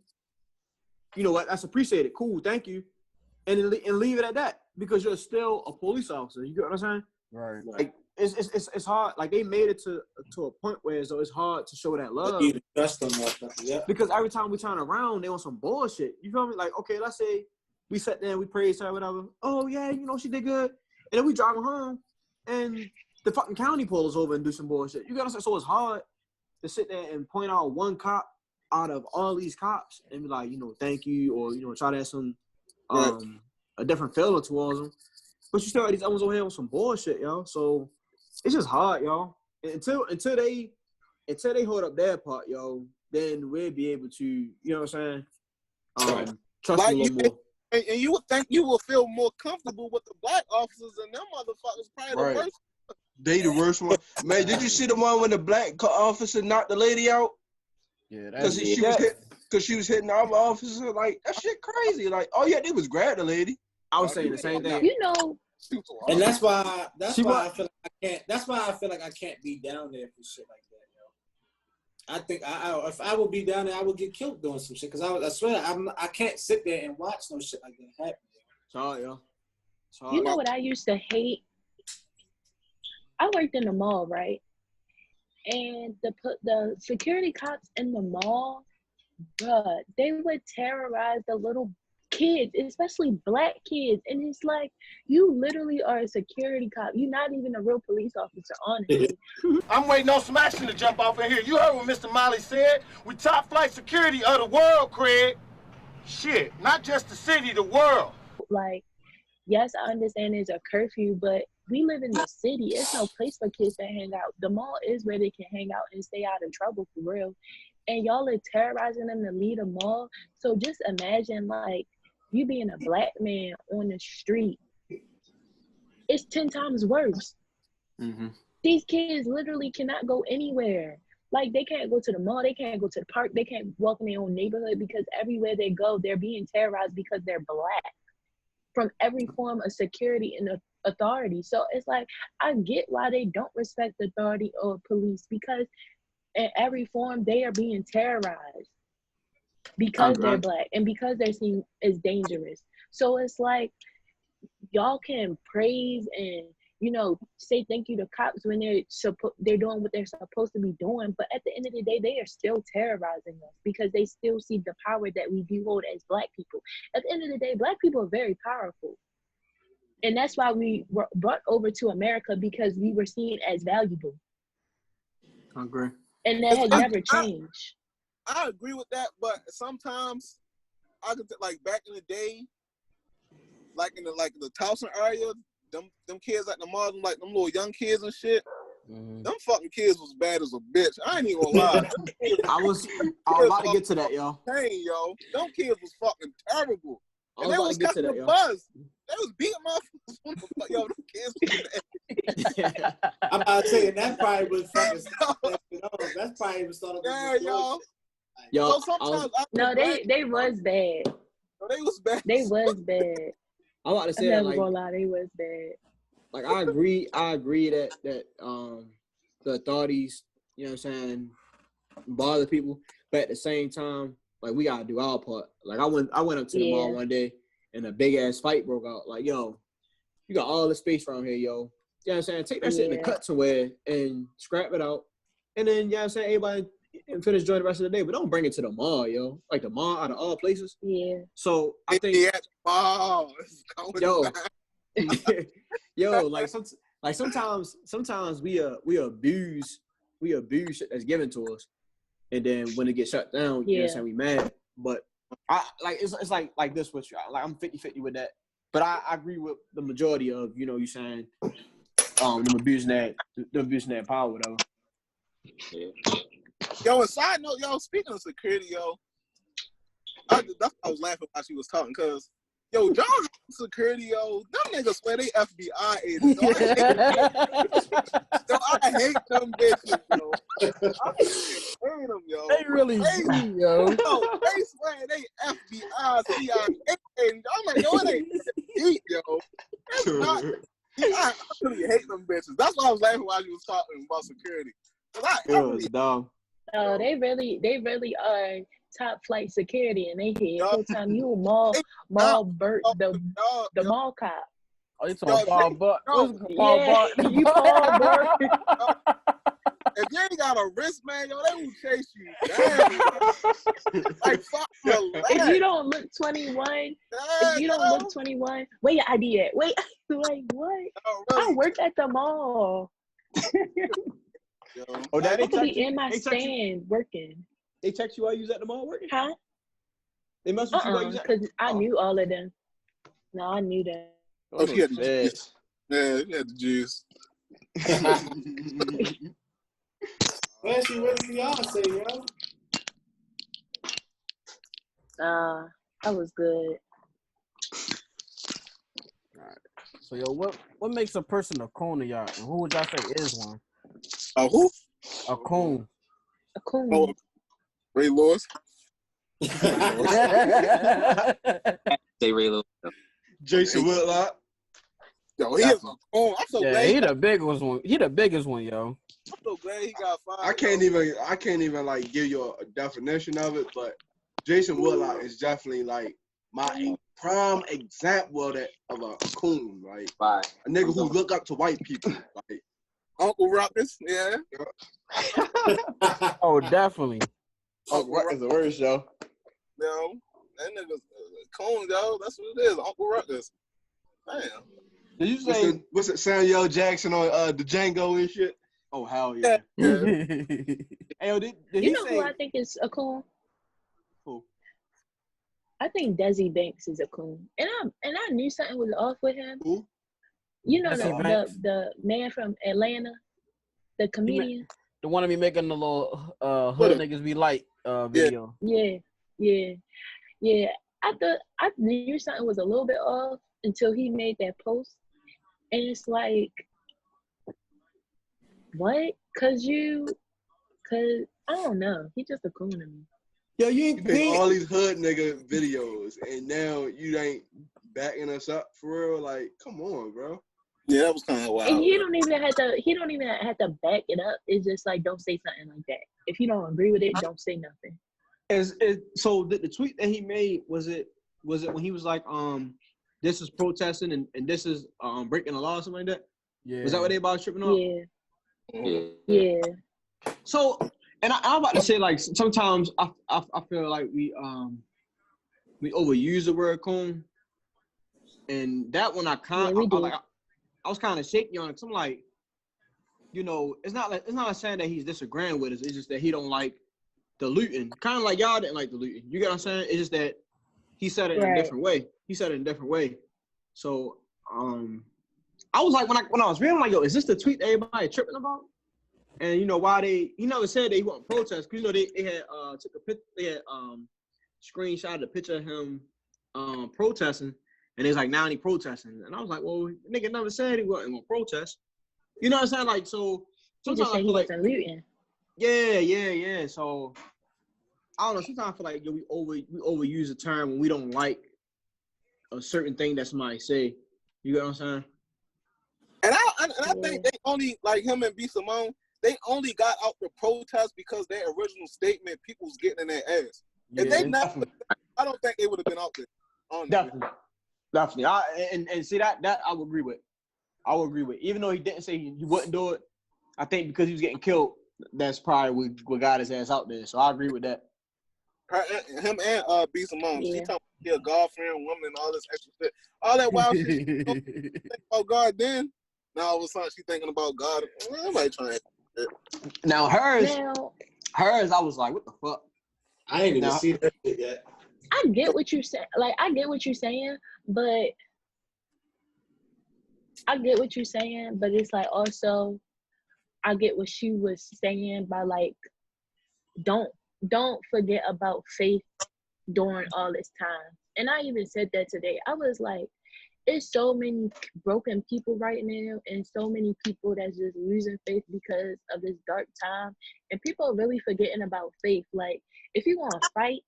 You know what? That's appreciated. Cool, thank you. And leave it at that because you're still a police officer. You get what I'm saying? Right. Like it's hard. Like they made it to a point where so it's hard to show that love. Trust them, yeah. Because every time we turn around, they want some bullshit. You feel me? Like okay, let's say we sat there and we praised her, whatever. Oh yeah, she did good. And then we drive home, and the fucking county pulls us over and do some bullshit. You got to say so it's hard to sit there and point out one cop out of all these cops and be like, thank you, or try to have some a different feeling towards them. But you still got these others over here with some bullshit, yo. So it's just hard, yo. Until they hold up their part, yo, then we'll be able to, you know what I'm saying? Trust like you a little more. And you would think you will feel more comfortable with the black officers and them motherfuckers probably the worst. They the worst one. Man, did you see the one when the black officer knocked the lady out? Yeah, because she was hitting the other officer. Like that shit crazy. Like all you had to do was grab the lady. I was saying the same thing. And that's why I feel like I can't. That's why I feel like I can't be down there for shit like that. I think if I would be down there, I would get killed doing some shit. Because I swear, I can't sit there and watch no shit like that happen. Sorry, yo. You know what I used to hate? I worked in the mall, right? And the security cops in the mall, bruh, they would terrorize the little kids, especially black kids. And it's like, you literally are a security cop. You're not even a real police officer, honestly. I'm waiting on some action to jump off in here. You heard what Mr. Molly said. We top flight security of the world, Craig. Shit, not just the city, the world. Like, yes, I understand there's a curfew, but we live in the city. It's no place for kids to hang out. The mall is where they can hang out and stay out of trouble for real. And y'all are terrorizing them to leave the mall. So just imagine, like, you being a black man on the street. It's 10 times worse. Mm-hmm. These kids literally cannot go anywhere. Like, they can't go to the mall. They can't go to the park. They can't walk in their own neighborhood because everywhere they go, they're being terrorized because they're black from every form of security and authority. So it's like, I get why they don't respect authority or police because in every form, they are being terrorized because they're black and because they're seen as dangerous. So it's like, y'all can praise and, say thank you to cops when they're doing what they're supposed to be doing. But at the end of the day, they are still terrorizing us because they still see the power that we do hold as black people. At the end of the day, black people are very powerful. And that's why we were brought over to America, because we were seen as valuable. I agree. And that has I- never changed. I agree with that, but sometimes I could like back in the day, like in the Towson area, them kids at the mall, like them little young kids and shit. Mhm. Them fucking kids was bad as a bitch. I ain't even gonna lie. I was about to get to that, yo. Hey, yo, them kids was fucking terrible. I And was they about was to get to catching that, the yo. buzz. They was beating motherfuckers. Yo, them kids was bad. I'm about to say, and that probably was fucking that's probably was started Yeah, with yo. Yo, So sometimes No, they was bad. no, they was bad. They was bad. I'm about to I'm say that, never like, gonna lie, they was bad. like I agree that the authorities, you know what I'm saying, bother people, but at the same time, like we gotta do our part. Like I went up to the mall one day and a big ass fight broke out. Like, yo, you got all the space around here, yo. You know what I'm saying? Take that shit in the cut somewhere and scrap it out. And then, you know what I'm saying, everybody and finish enjoying the rest of the day, but don't bring it to the mall, yo. Like the mall out of all places. Yeah. So I think yo, yo, like sometimes we abuse shit that's given to us, and then when it gets shut down, you know what I'm saying, we mad. But I like it's like this with you. Like I'm 50-50 with that. But I agree with the majority of, you know, you saying them abusing that power, whatever. Yeah. Yo, and side note, yo, speaking of security, yo, that's why I was laughing while she was talking, cause yo, John security, yo, them niggas swear they FBI agents. Yo, I hate them bitches, yo. I hate them, yo. They really do, yo. Yo, they swear they FBI, CIA agents. I'm like, yo, it ain't deep, yo. That's not. I really hate them bitches. That's why I was laughing while you was talking about security. I really, dumb. No, they really are top flight security, and they here whole time you a mall the mall cop. Oh, you talking Paul Buck? No, Paul Buck? You Paul Buck. If you ain't got a wristband, yo, they will chase you down. Like, fuck your life. If you don't look 21, look 21, where your ID at? Wait, like what? No, really. I work at the mall. Yo. Oh, that I could be in my stand working. They text you while you was at the mall working? Huh? They must have you while you was at because I knew all of them. No, I knew them. Oh, she had the juice. Yeah, she had the juice. Where's she with Beyonce, yo? That was good. All right. So, yo, what makes a person a coon to y'all? And who would y'all say is one? A who? A coon. A coon. Oh, Ray Lewis. Say Ray Lewis. Jason Whitlock. Yo, he is a coon. I'm so glad. He the biggest one. He the biggest one, yo. I'm so glad he got fired. I can't even like give you a definition of it, but Jason Whitlock is definitely like my prime example of a coon, like a nigga who look up to white people, like Uncle Ruckus, yeah. Oh, definitely. Uncle Ruckus is the worst, yo. Yo, that nigga's coon, yo. That's what it is, Uncle Ruckus. Damn. Did you say what's it? Samuel Jackson on the Django and shit. Oh hell yeah! Hey, yo, did you he know say who I think is a coon? Who? I think Desi Banks is a coon, and I knew something was off with him. Who? You know Desi the man from Atlanta, the comedian. The one of me making the little hood niggas be like video. Yeah. I knew something was a little bit off until he made that post, and it's like, what? Cause I don't know. He just a coon to me. Yo, you made all these hood nigga videos, and now you ain't backing us up for real. Like, come on, bro. Yeah, that was kind of wild. And he don't even have to back it up. It's just like, don't say something like that. If you don't agree with it, don't say nothing. So the tweet that he made, was it when he was like, this is protesting and this is breaking the law or something like that? Yeah. Was that what they about tripping off? Yeah. So, and I'm about to say, like, sometimes I feel like we overuse the word coon, and that one I was kind of shaky on it. 'Cause I'm like, you know, it's not saying that he's disagreeing with us. It's just that he don't like the looting. Kind of like y'all didn't like the looting. You get what I'm saying? It's just that he said it in a different way. So I was like, when I was reading, I'm like, yo, is this the tweet that everybody tripping about? And you know why he never said that he wasn't protest, because you know they had took a picture, they had screenshotted a picture of him protesting, and it's like now he protesting, and I was like, well, nigga never said he wasn't gonna protest. You know what I'm saying? Like, so He sometimes just I said feel he like wasn't looting. yeah. So I don't know. Sometimes I feel like we overuse the term when we don't like a certain thing that somebody say. You get what I'm saying? And I think they only, like him and B. Simone, they only got out the protest because their original statement, people was getting in their ass. If they not, I don't think they would have been out there. Honestly. Definitely. And see that I would agree with. Even though he didn't say he wouldn't do it, I think because he was getting killed, that's probably what got his ass out there. So I agree with that. Him and B. Simone, she talking about he a God-fearing woman and all this extra shit. All that wild shit. She think about God then. Now all of a sudden she thinking about God. Nobody trying to. Now hers, I was like, what the fuck? I ain't even see that shit yet. I get what you're saying. Like, I get what you're saying, but it's like also I get what she was saying by like don't forget about faith during all this time. And I even said that today. I was like, it's so many broken people right now, and so many people that's just losing faith because of this dark time, and people are really forgetting about faith. Like, if you want to fight,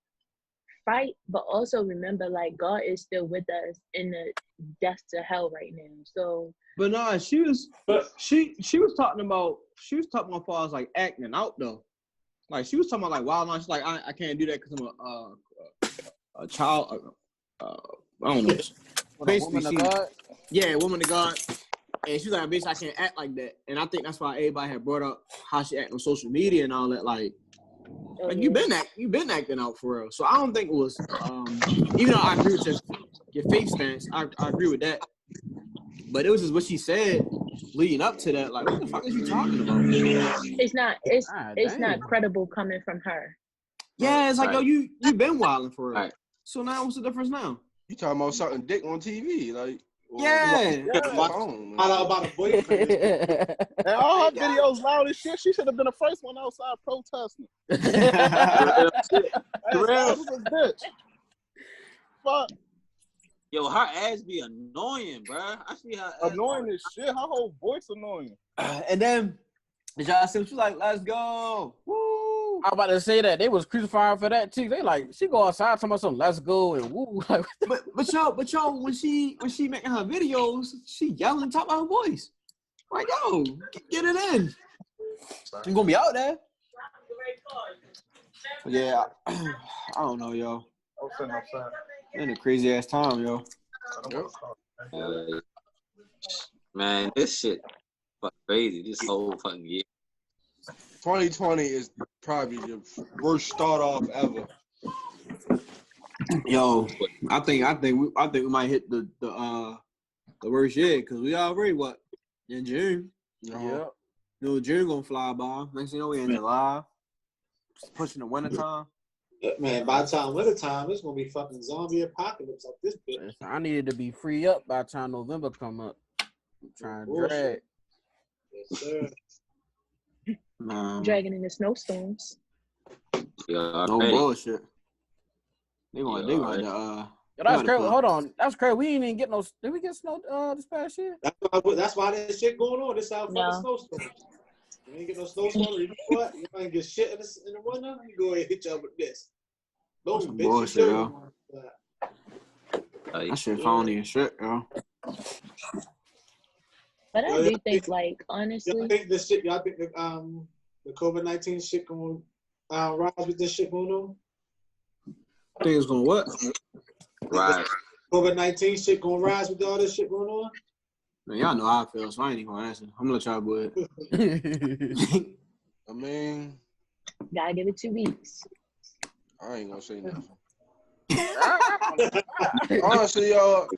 but also remember, like, God is still with us in the death to hell right now. So, but nah, she was talking about as far as like acting out though. Like, she was talking about like wild. She's like, I can't do that because I'm a child. I don't know. Basically, woman of God? Yeah, woman of God. And she's like, bitch, I can't act like that. And I think that's why everybody had brought up how she act on social media and all that. Like you been acting out for real. So I don't think it was even though I agree with your faith stance, I agree with that. But it was just what she said leading up to that. Like, what the fuck is you talking about? It's not credible coming from her. Yeah, it's like, yo, you been wilding for real. Right. So now what's the difference now? You talking about something dick on TV, like about a boyfriend. And all her videos loud as shit. She should have been the first one outside protesting. Bitch. Fuck. Yo, her ass be annoying, bro. I see her ass annoying as shit. Her whole voice annoying. And then did y'all see what she like? Let's go. Woo. I'm about to say that they was crucifying for that too. They like, she go outside talking about something, let's go and woo. but y'all, when she making her videos, she yelling top of her voice. Like, yo, get it in. You gonna be out there. Yeah, I don't know, yo. In a crazy ass time, yo. Man, this shit fucking crazy. This whole fucking year. 2020 is probably the worst start off ever. Yo, I think we might hit the worst year because we already in June. Yeah. No, June gonna fly by. Next thing you know, we in July. Pushing the winter time. Man, by the time winter time, it's gonna be fucking zombie apocalypse like this bitch. I needed to be free up by the time November come up. I'm trying to drag. Yes, sir. Dragging in the snowstorms. Yeah, no bullshit. They going Yo, that's crazy. Hold on, that's crazy. We ain't even get no. Did we get snow this past year? That's why that shit going on. This out fucking snowstorms. You ain't get no snowstorm. You know what? You ain't get shit in the winter. You go ahead and hit you up with this. Those bullshit, yo. That shit phony and shit, yo. But I do think, like, honestly, y'all think the COVID-19 shit going rise with this shit going on? I think it's gonna what? Right. COVID-19 shit gonna rise with all this shit going on? Man, y'all know how I feel, so I ain't even gonna answer. I'm gonna let y'all go ahead. I mean, gotta give it 2 weeks. I ain't gonna say nothing. Honestly, y'all,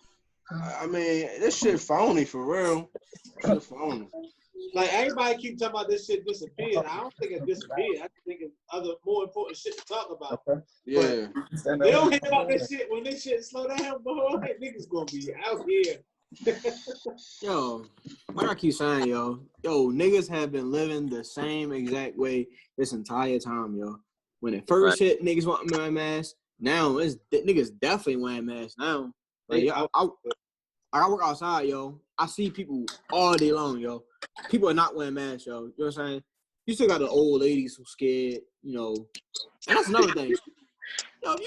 I mean, this shit phony for real. Shit phony. like everybody keep talking about this shit disappeared. I don't think it disappeared. I think it's other more important shit to talk about. Okay. Yeah. But they don't hear about this shit when this shit slow down, boy. Niggas gonna be out here. Yo, what I keep saying, yo, niggas have been living the same exact way this entire time, yo. When it first hit, niggas want to wear masks. Now it's niggas definitely wearing masks now. Like, yo, I work outside, yo. I see people all day long, yo. People are not wearing masks, yo. You know what I'm saying? You still got the old ladies who scared, you know. And that's another thing. Yo, if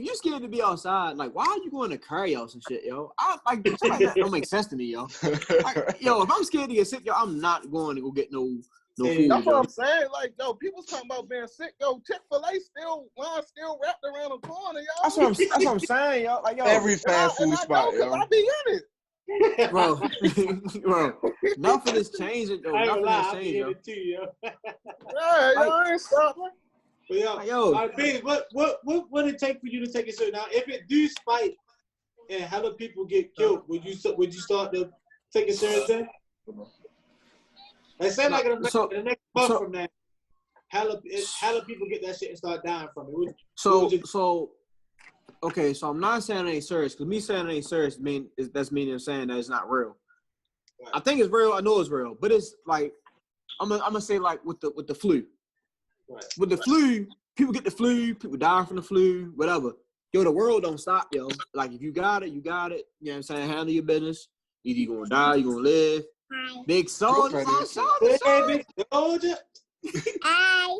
you scared to be outside, like, why are you going to carry outs and shit, yo? Like that don't make sense to me, yo. Like, yo, if I'm scared to get sick, yo, I'm not going to go get no food. That's what I'm saying. Like, yo, people's talking about being sick. Yo, Chick-fil-A still wrapped around the corner, yo. That's what I'm saying, yo. Like, yo, every fast food spot, yo. I be in it. Bro, nothing is changing, though. Nothing is changing, yo. Yeah, yo, I ain't stopping. But yo, what would it take for you to take it serious? Now, if it do spike and hella people get killed, would you start to take it serious then? They say like in the next month from now, hella people get that shit and start dying from it. Okay, so I'm not saying it ain't serious, because me saying it ain't serious that's meaning saying that it's not real. Right. I think it's real. I know it's real, but it's like I'm gonna say like with the flu. Right. With the flu, people get the flu, people die from the flu, whatever. Yo, the world don't stop, yo. Like, if you got it, you got it. You know what I'm saying? Handle your business. Either you're going to die, you're going to live. Hi. Big soldier. Hey, big soldier. Hi.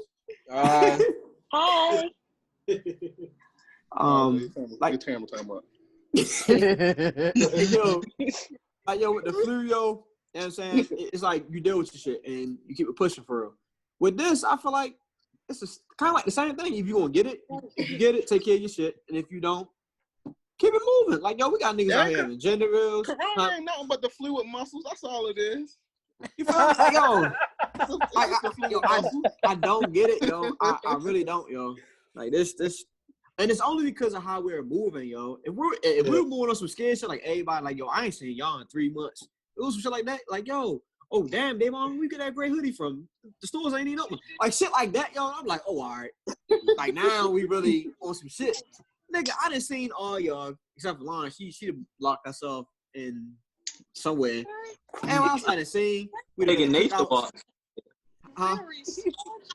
Hi. Like Tam talking about. Yo, with the flu, yo, you know what I'm saying? It's like you deal with your shit and you keep it pushing for real. With this, I feel like it's kind of like the same thing. If you gonna get it, if you get it, take care of your shit. And if you don't, keep it moving. Like, yo, we got niggas out here having gender reels. Corona ain't nothing but the flu with muscles. That's all it is. You feel me? Like, yo, I don't get it, yo. I really don't, yo. Like, this, and it's only because of how we're moving, yo. If we're moving on some scared shit, like everybody, like, yo, I ain't seen y'all in 3 months. It was some shit like that. Like, yo, oh, damn, Dave, where we get that gray hoodie from? The stores ain't even open. Like, shit like that, yo. I'm like, oh, all right. Like, now we really on some shit. Nigga, I done seen all y'all, except for Lauren. She locked herself in somewhere. And what else I done seen? We taking nature walks. Huh?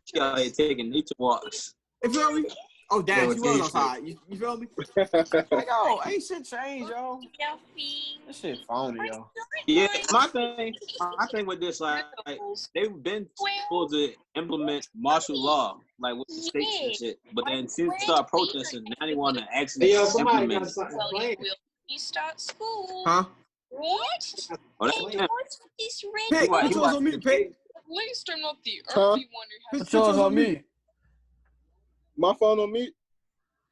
She out here taking nature walks. You feel me? Oh, damn, she was outside. You feel me? Like, yo, ain't shit changed, yo. That shit phony, yo. Yeah, my thing with this, like they've been supposed to implement martial law, like with the states and shit. But then since they start protesting, now they want to actually implement it. You start school. Huh? What? Oh, Pick, put yours on me, Pick. At least I'm not the early one who has Put yours on me. My phone on me?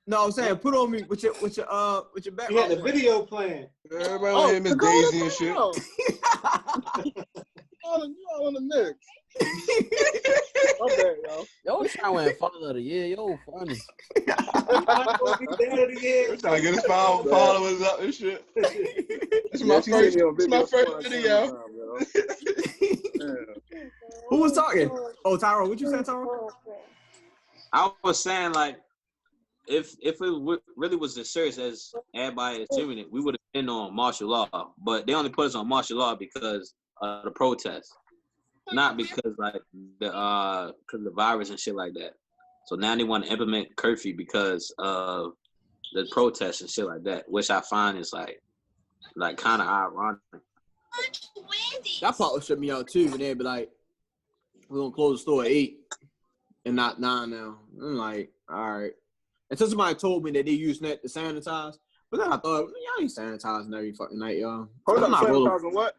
No, I'm saying put on me with your background. You had the video playing. Everybody on him is Daisy and shit. You all in the mix. Okay, yo. Yo, trying to win Father of the Year. Yo, funny. We're trying to get his followers up and shit. It's my first video. Who was talking? Oh, Tyrone. What you saying, Tyrone? I was saying, like, if it really was as serious as everybody is assuming it, we would have been on martial law. But they only put us on martial law because of the protests, not because like the virus and shit like that. So now they want to implement curfew because of the protests and shit like that, which I find is like kind of ironic. That part would shut me out too. When they'd be like, "We're gonna close the store at 8 and not 9 now." I'm like, all right. Until somebody told me that they use that to sanitize, but then I thought, y'all ain't sanitizing every fucking night, y'all. Hold on, sanitizing what?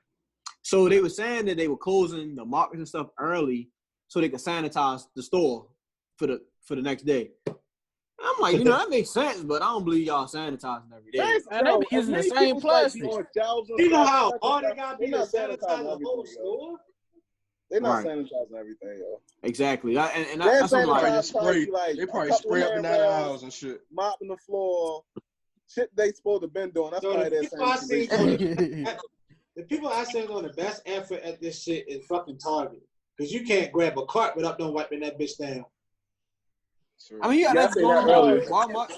So they were saying that they were closing the markets and stuff early so they could sanitize the store for the next day. I'm like, that makes sense, but I don't believe y'all sanitizing every day. And they be using the same plastic. You know how hard it gotta be to sanitize the whole store? They're not sanitizing everything, yo. Exactly. And that's what they probably spray up and down the house and shit. Mopping the floor. Shit they supposed to been doing. That's why they're sanitizing. the people I say doing the best effort at this shit is fucking Target. Because you can't grab a cart without them wiping that bitch down. I mean, you got Yeah, I that said going that on earlier. at Walmart.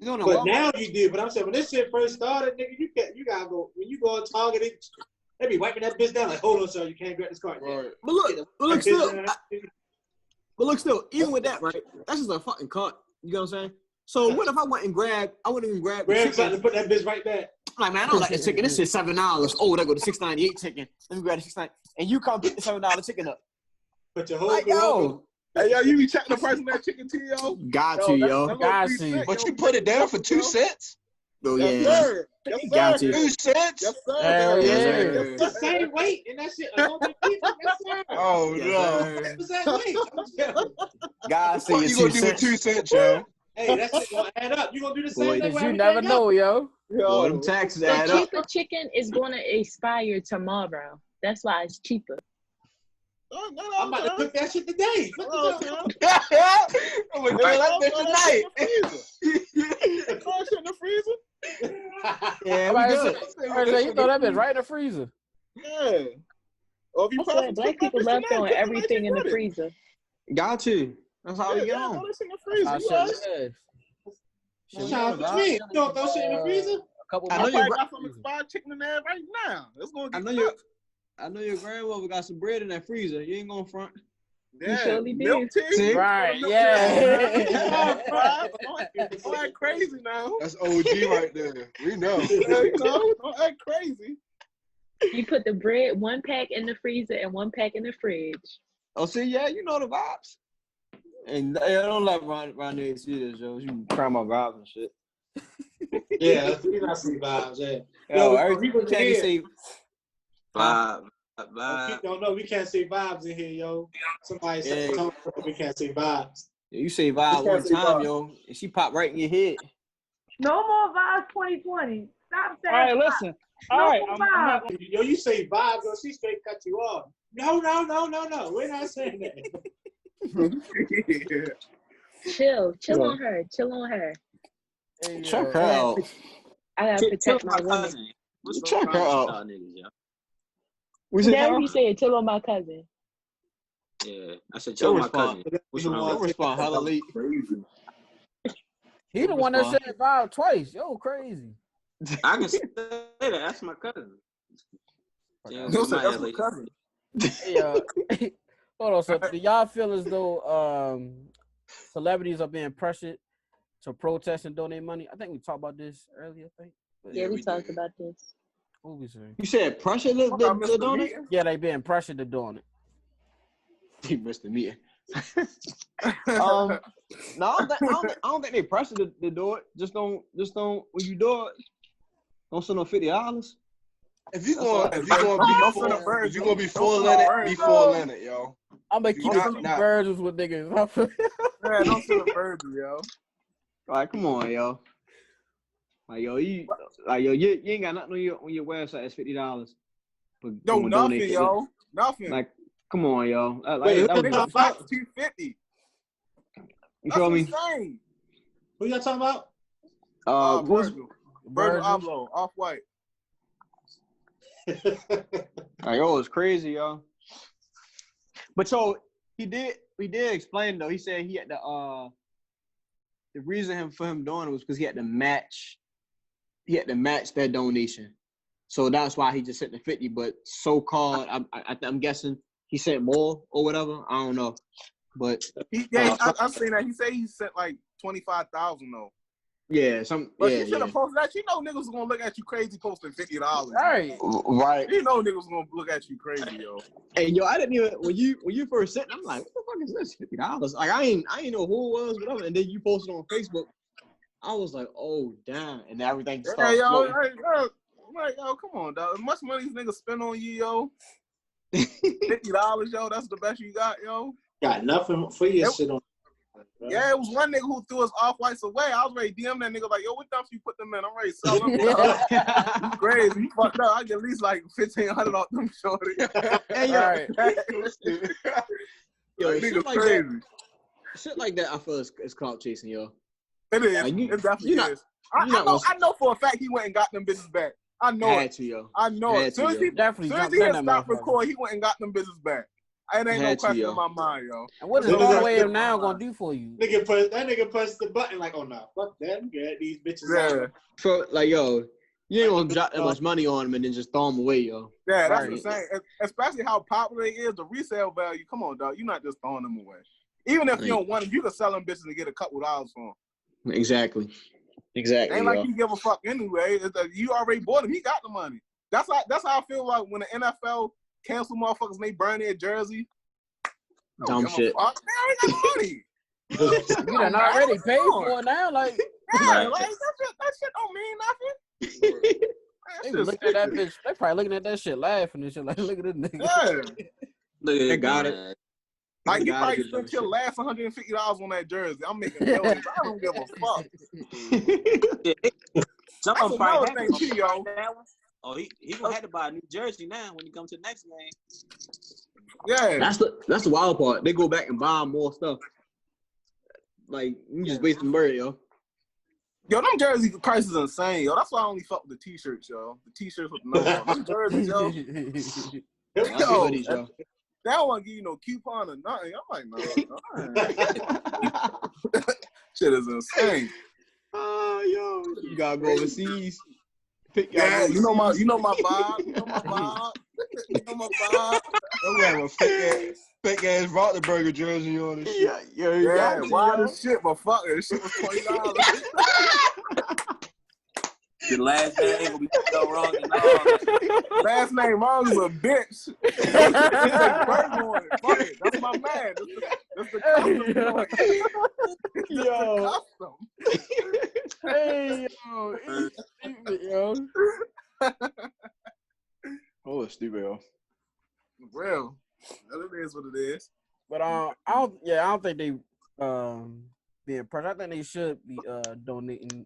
You doing it But Walmart? now you do. But I'm saying when this shit first started, nigga, you gotta go. When you go on Target, they be wiping that bitch down. Like, hold on, sir, you can't grab this cart. Right. But look, still, even with that, right? That's just a fucking cart. You know what I'm saying? So what if I went and grabbed? I wouldn't even grab the Grab chicken. something and put that bitch right back. I'm like, man, I don't like this chicken. This shit's $7. Oh, there go the $6.98 chicken. Let me grab the $6.98, and you come pick the $7 chicken up. Put your whole Like, yo, Hey, yo, you be checking the price of that chicken to yo? got you, yo. Got you. But you put it down for 2 cents? Oh Yes, yeah, sir. Yes, sir. got you. 2 cents? Yes, sir. Hell Yes, yeah. sir. the same weight and that shit. Yes, sir. Oh, Yes, no. sir. What's that weight? I'm telling you. God see What you you gonna 2 do with cents. 2 cents, yo? Hey, that shit gonna add up. You gonna do the same Boy, thing? Cause with you never everything else? know, yo. Boy, them taxes The add up. cheaper chicken is going to expire tomorrow. That's why it's cheaper. I'm about to cook that shit today. What the hell? I'm gonna do that bitch tonight. Throw shit in the freezer. Yeah, Somebody we good. said, you throw that bitch right in the freezer. Yeah. Or if you I swear, black people love throwing everything in the freezer. Got you. That's how we get Throw on. this in the freezer. I You shit right? is. Shit, Sean, what you mean? You don't throw shit in the freezer? A couple I I know months. you. probably got some expired chicken in there right now. It's gonna I get know cooked. you. I know your grandmother got some bread in that freezer. You ain't gonna front. You surely do. Milk tea. See? Right, Milk yeah. tea. Don't act crazy now. That's OG right there. We know. Yeah, you know, don't act crazy. You put the bread, 1 pack in the freezer and 1 pack in the fridge. Oh, see, yeah, you know the vibes. And I don't like around there see this, yo. You cry my vibes and shit. Yeah, you not see vibes. Yeah. Yo, Yo, every people can't here. say Vibe. Don't know. We can't say vibes in here, yo. Somebody said Yeah. we can't say vibes. you say vibe You one can't say time, vibe. yo, and she pop right in your head. No more vibes 2020. Stop saying All right, vibes. listen. No All right, more I'm not vibes. Yo, you say vibes, yo, she straight cut you off. No. We're not saying that. Chill Yeah. on her. Chill on her. Hey, Check yo. her out. I gotta Chill protect my my women. cousin. What's Check wrong her with out. y'all niggas, yo? We said, That's what he said. Chill on my cousin. Yeah, I said Don't chill my respond. cousin. What's wrong Don't with respond hella late. He the one that respond. said vibe twice. Yo, crazy. I can say that. That's my cousin. Damn, You said my that's ass my like- cousin. Hey, hold on. So, do y'all feel as though celebrities are being pressured to protest and donate money? I think we talked about this earlier. I think. But Yeah, we we talked did. about this. what we saying? You said pressure What about the Mr. donate? Meeting? Yeah, they being pressured to doing it. He missed the meeting. No, I don't think they pressure to do it. Just don't. When you do it, don't send no $50. If you gonna be full in it, be full in it, yo. I'm gonna You keep not- it not- virgins with niggas. Man, don't send a bird, yo. Like, come on, yo. Like, yo, you ain't got nothing on your website that's $50. But No, you wanna nothing, donate yo. Nothing. Like, come on, yo. Wait, That Nigga, was, box $250. you feel me? That's insane. Who y'all talking about? What's, Virgil Abloh, Off-White. like, yo, it's crazy, yo. But so he did explain though. He said he had the reason for him doing it was because he had to match that donation. So that's why he just sent the 50. But so-called, I'm guessing he sent more or whatever. I don't know. But I've seen that. He said he sent like 25,000 though. yeah, But you should have posted that. You know niggas was gonna look at you crazy posting $50. Right. Right. You know niggas was gonna look at you crazy, yo. And yo, I didn't even when you first sent, I'm like, what the fuck is this? $50? Like I ain't know who it was, whatever. And then you posted on Facebook. I was like, oh damn, and everything just started. Hey, yo, floating. I'm like, yo, come on, dog. As much money these niggas spend on you, yo. $50, yo. That's the best you got, yo. Got nothing for your shit on. Yeah, it was one nigga who threw his Off-Whites away. I was ready to DM that nigga like, yo, what dumps you put them in? I'm ready to sell them. You crazy. You fucked up. I get at least like $1,500 off them shorty. Hey, yo, Right. yo, Like, shit nigga like crazy. that. Shit like that, I feel it's clout chasing, yo. It is. Like, It definitely you're not- is. I know for a fact he went and got them bitches back. I know Had it. to, yo. I know it. Had Soon to, as he, yo. Definitely soon as jumped he in had that stopped motherfucker. recording, he went and got them bitches back. It ain't no Had to, question yo. in my mind, yo. And what is Nigga, all the that- way now gonna do for you? That nigga pressed the button like, oh no, fuck that. Get these bitches Yeah. out. So, like, yo, you ain't gonna drop that much money on them and then just throw them away, yo. Yeah, that's Right. insane. Especially how popular it is, the resale value. Come on, dog. You're not just throwing them away. Even if you don't want them, you can sell them bitches and get a couple dollars for them. Exactly. Exactly, Ain't like yo. you give a fuck anyway. It's that you already bought him. He got the money. That's how I feel like when the NFL cancel motherfuckers and they burn their jersey. Dumb shit. Fuck. Man, we got the money. You done already paid for it now, like. Yeah, Right. like that shit don't mean nothing. They be looking at that bitch. They probably looking at that shit laughing and shit. Like, look at this nigga. Yeah. Look at They got it. it. Like you Gotta probably do spent that your shit. last $150 on that jersey. I'm making millions. I don't give a fuck. Some That's of them probably another had thing to too, yo. buy that one. Oh, he gonna have to buy a new jersey now when he comes to the next game. Yeah. That's the wild part. They go back and buy more stuff. Like, you just wasting bird, yo. Yo, them jersey prices insane, yo. That's why I only fuck with the t-shirts, yo. The t-shirts with the number on them jerseys, yo. That's the hoodies, yo. They don't want to give you no coupon or nothing. I'm like, no. Shit is insane. Oh, yo. You gotta go overseas. Yeah, you know my vibe. You know my vibe. You know my vibe. Don't have a fake ass Roethlisberger jersey on and shit. Yeah, wild as shit, but fuck it. This shit was $20. The last name gonna be so wrong and all. Last name wrong is a bitch. Like Burgg on it. Fuck it. That's my man. That's the custom. Yo. Custom. Hey, yo. It's stupid, yo. Oh, it's stupid, yo. Real. That is what it is. But I don't think they being pressed. I think they should be donating,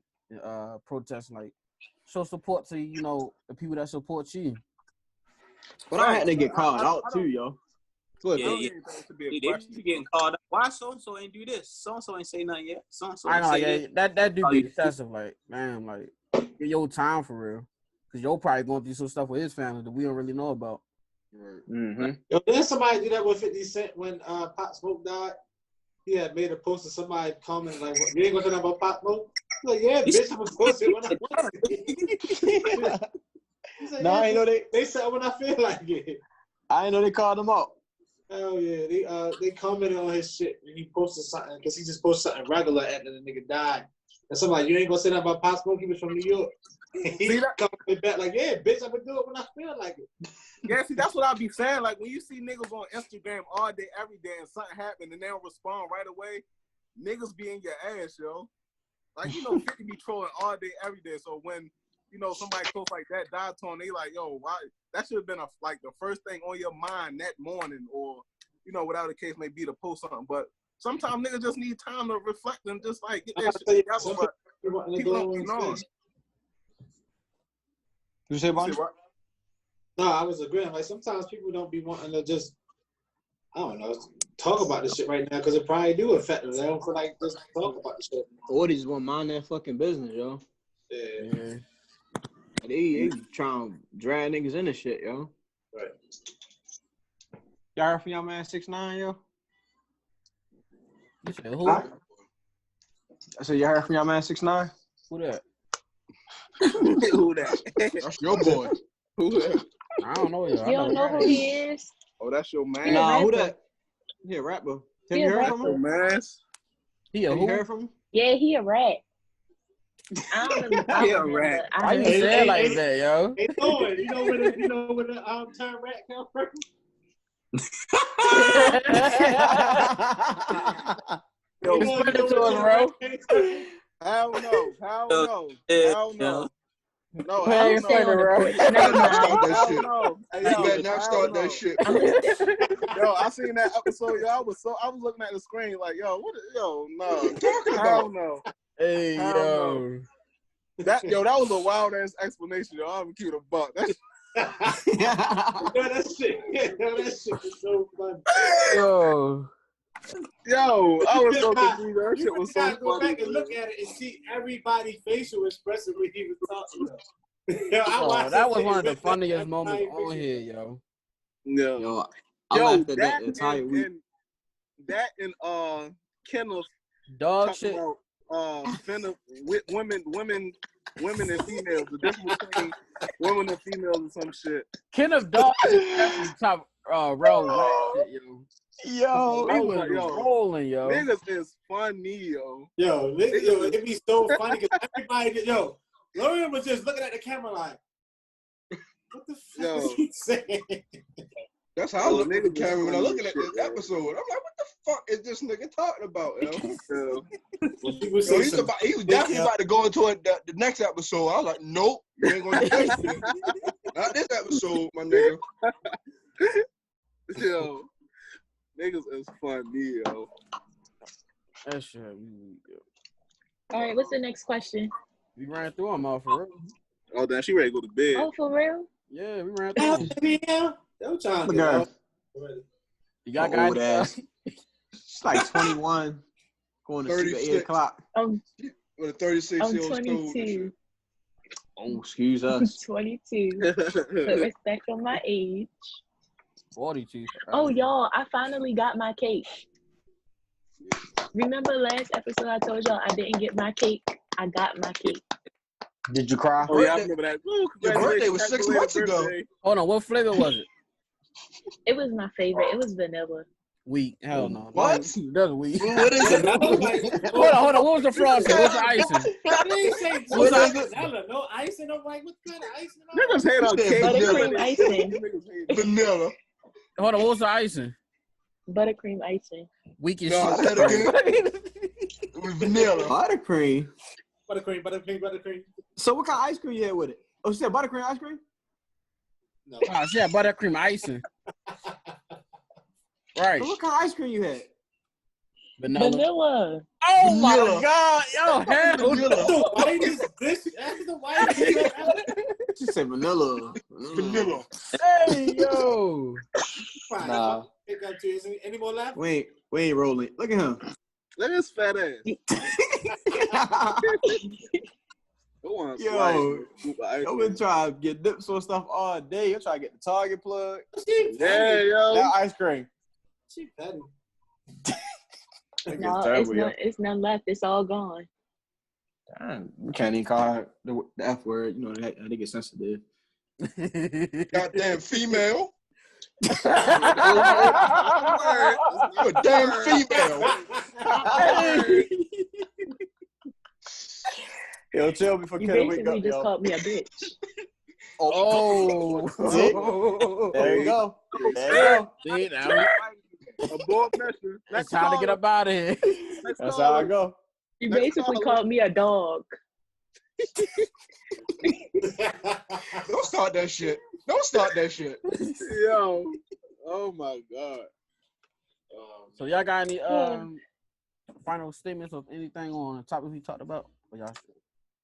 protesting, like show support to the people that support you. But I had to get called out too, yo. Look, Yeah, yeah. They be getting called out. Why so-and-so ain't do this? So-and-so ain't say nothing yet. So-and-so I ain't know, say yeah, this. that do be excessive. Like, man, like get your time for real, because you're probably going through some stuff with his family that we don't really know about. Mm-hmm. Yo, didn't somebody do that with 50 Cent when Pop Smoke died? He had made a post of somebody comment like, what, you ain't gonna say nothing about Pop Smoke? I'm like, yeah, bitch, I'm gonna post it when I want it. Like, no, yeah, I ain't know they said when I feel like it. I ain't know they called him out. Hell yeah, they commented on his shit and he posted something because he just posted something regular after the nigga died. And somebody, you ain't gonna say that about Pop Smoke? He was from New York. And he commented back like, yeah, bitch, I'm gonna do it when I feel like it. Yeah, see, that's what I be saying. Like when you see niggas on Instagram all day, every day, and something happen and they don't respond right away, niggas be in your ass, yo. Like 50 be trolling all day, every day. So when somebody close like that died to him, they like, yo, why? That should have been the first thing on your mind that morning, or whatever the case may be, to post something. But sometimes niggas just need time to reflect and just like get that shit together. But people don't be knowing. You say, Bonnie? No, I was agreeing. Like sometimes people don't be wanting to just, I don't know, talk about this shit right now because it probably do affect them. They don't feel like just talk about this shit. Or they just want to mind their fucking business, yo. Yeah. They trying to drag niggas in this shit, yo. Right. Y'all heard from y'all man 6ix9ine, yo? You said who? I said y'all heard from y'all man 6ix9ine? Who that? Who that? That's your boy. Who that? I don't know, yo. You don't know who he is? Oh, that's your man. Nah, who that? He a rapper. Have you heard from him? Man. He a Have who? you heard from him? Yeah, he a rat. I don't really follow him, rat. but I Why you heard- say it like that, yo? Hey, Thorne, you know where the turn rat come from? Yo, Explain it to us, bro. Hell no. Hell no. Hell no. No, Hey, hell you no. said it, bro. Never mind. Hell no. Hey, You yo, better not hell start no. that shit. Yo, I seen that episode. Yo, I was looking at the screen like, yo, no. Hell no. Hey, Hell yo. That was a wild ass explanation, yo. I'm gonna keep it a buck. That's That shit is so funny. Yo. Yo, I was so confused. That You shit was so gotta go funny. back and look at it and see everybody's facial expression when he was talking. Yo, that was one of the funniest moments on here, yo. No. Yo, I laughed at that entire week. And that and Kenneth Dog talking shit. about women and females, the difference between women and females or some shit. Kenneth Dog is definitely top row shit, yo. Yo, He was rolling, yo. Niggas is funny, yo. Yo, it'd be so funny because everybody, Lorian was just looking at the camera like, what the fuck is he saying? That's how I look at the camera when I'm looking at this episode. I'm like, what the fuck is this nigga talking about, yo? He was definitely about to go into the next episode. I was like, nope, you ain't gonna do that shit. Not this episode, my nigga. Yo, niggas is funny, yo. That shit. All right, what's the next question? We ran through them all for real. Oh, damn, she ready to go to bed. Oh, for real? Yeah, we ran through them. You got old ass. It's like 21, going to sleep at 8 o'clock. With a 36 I'm year old 22. Oh, excuse us. 22. Put respect on my age. 42. Oh, y'all, I finally got my cake. Remember last episode I told y'all I didn't get my cake? I got my cake. Did you cry? Oh, yeah, I remember that. Ooh, your birthday was 6 months ago. Hold on, what flavor was it? It was my favorite. It was vanilla. Wheat. Hell no. What? That's wheat. What is it? Hold on. What was the frosting? What's the icing? What's vanilla? No icing. I'm like, what kind of icing? Niggas hate on cake. Buttercream icing. Vanilla. Hold on, what was the icing? Buttercream icing. Weak as No, shit. it was vanilla. Buttercream. Buttercream. So what kind of ice cream you had with it? Oh, she said buttercream ice cream? No. Oh, she had buttercream icing. Right. So what kind of ice cream you had? Vanilla. Oh Vanilla. my God. Yo, hell The whitest this. That's the whitest. She said vanilla. Vanilla. Hey, yo. Nah. Any more left? We ain't rolling. Look at him. Look at his fat ass. Yo, I've been trying to get dips on stuff all day. I'm trying to get the Target plug. Yeah, yo. That ice cream. She petty. No, it's none left. It's all gone. Damn, we can't even call her the F word. You know, they get sensitive. Goddamn female. You're a damn female. Yo, chill before You Kenny wake basically up, just yo. called me a bitch. Oh. There you go. There you go. See, now Abort pressure. it's time to get up out of here. That's how I go. You basically called me a dog. Don't start that shit. Yo. Oh my God. So y'all got any final statements of anything on the topic we talked about? Or y'all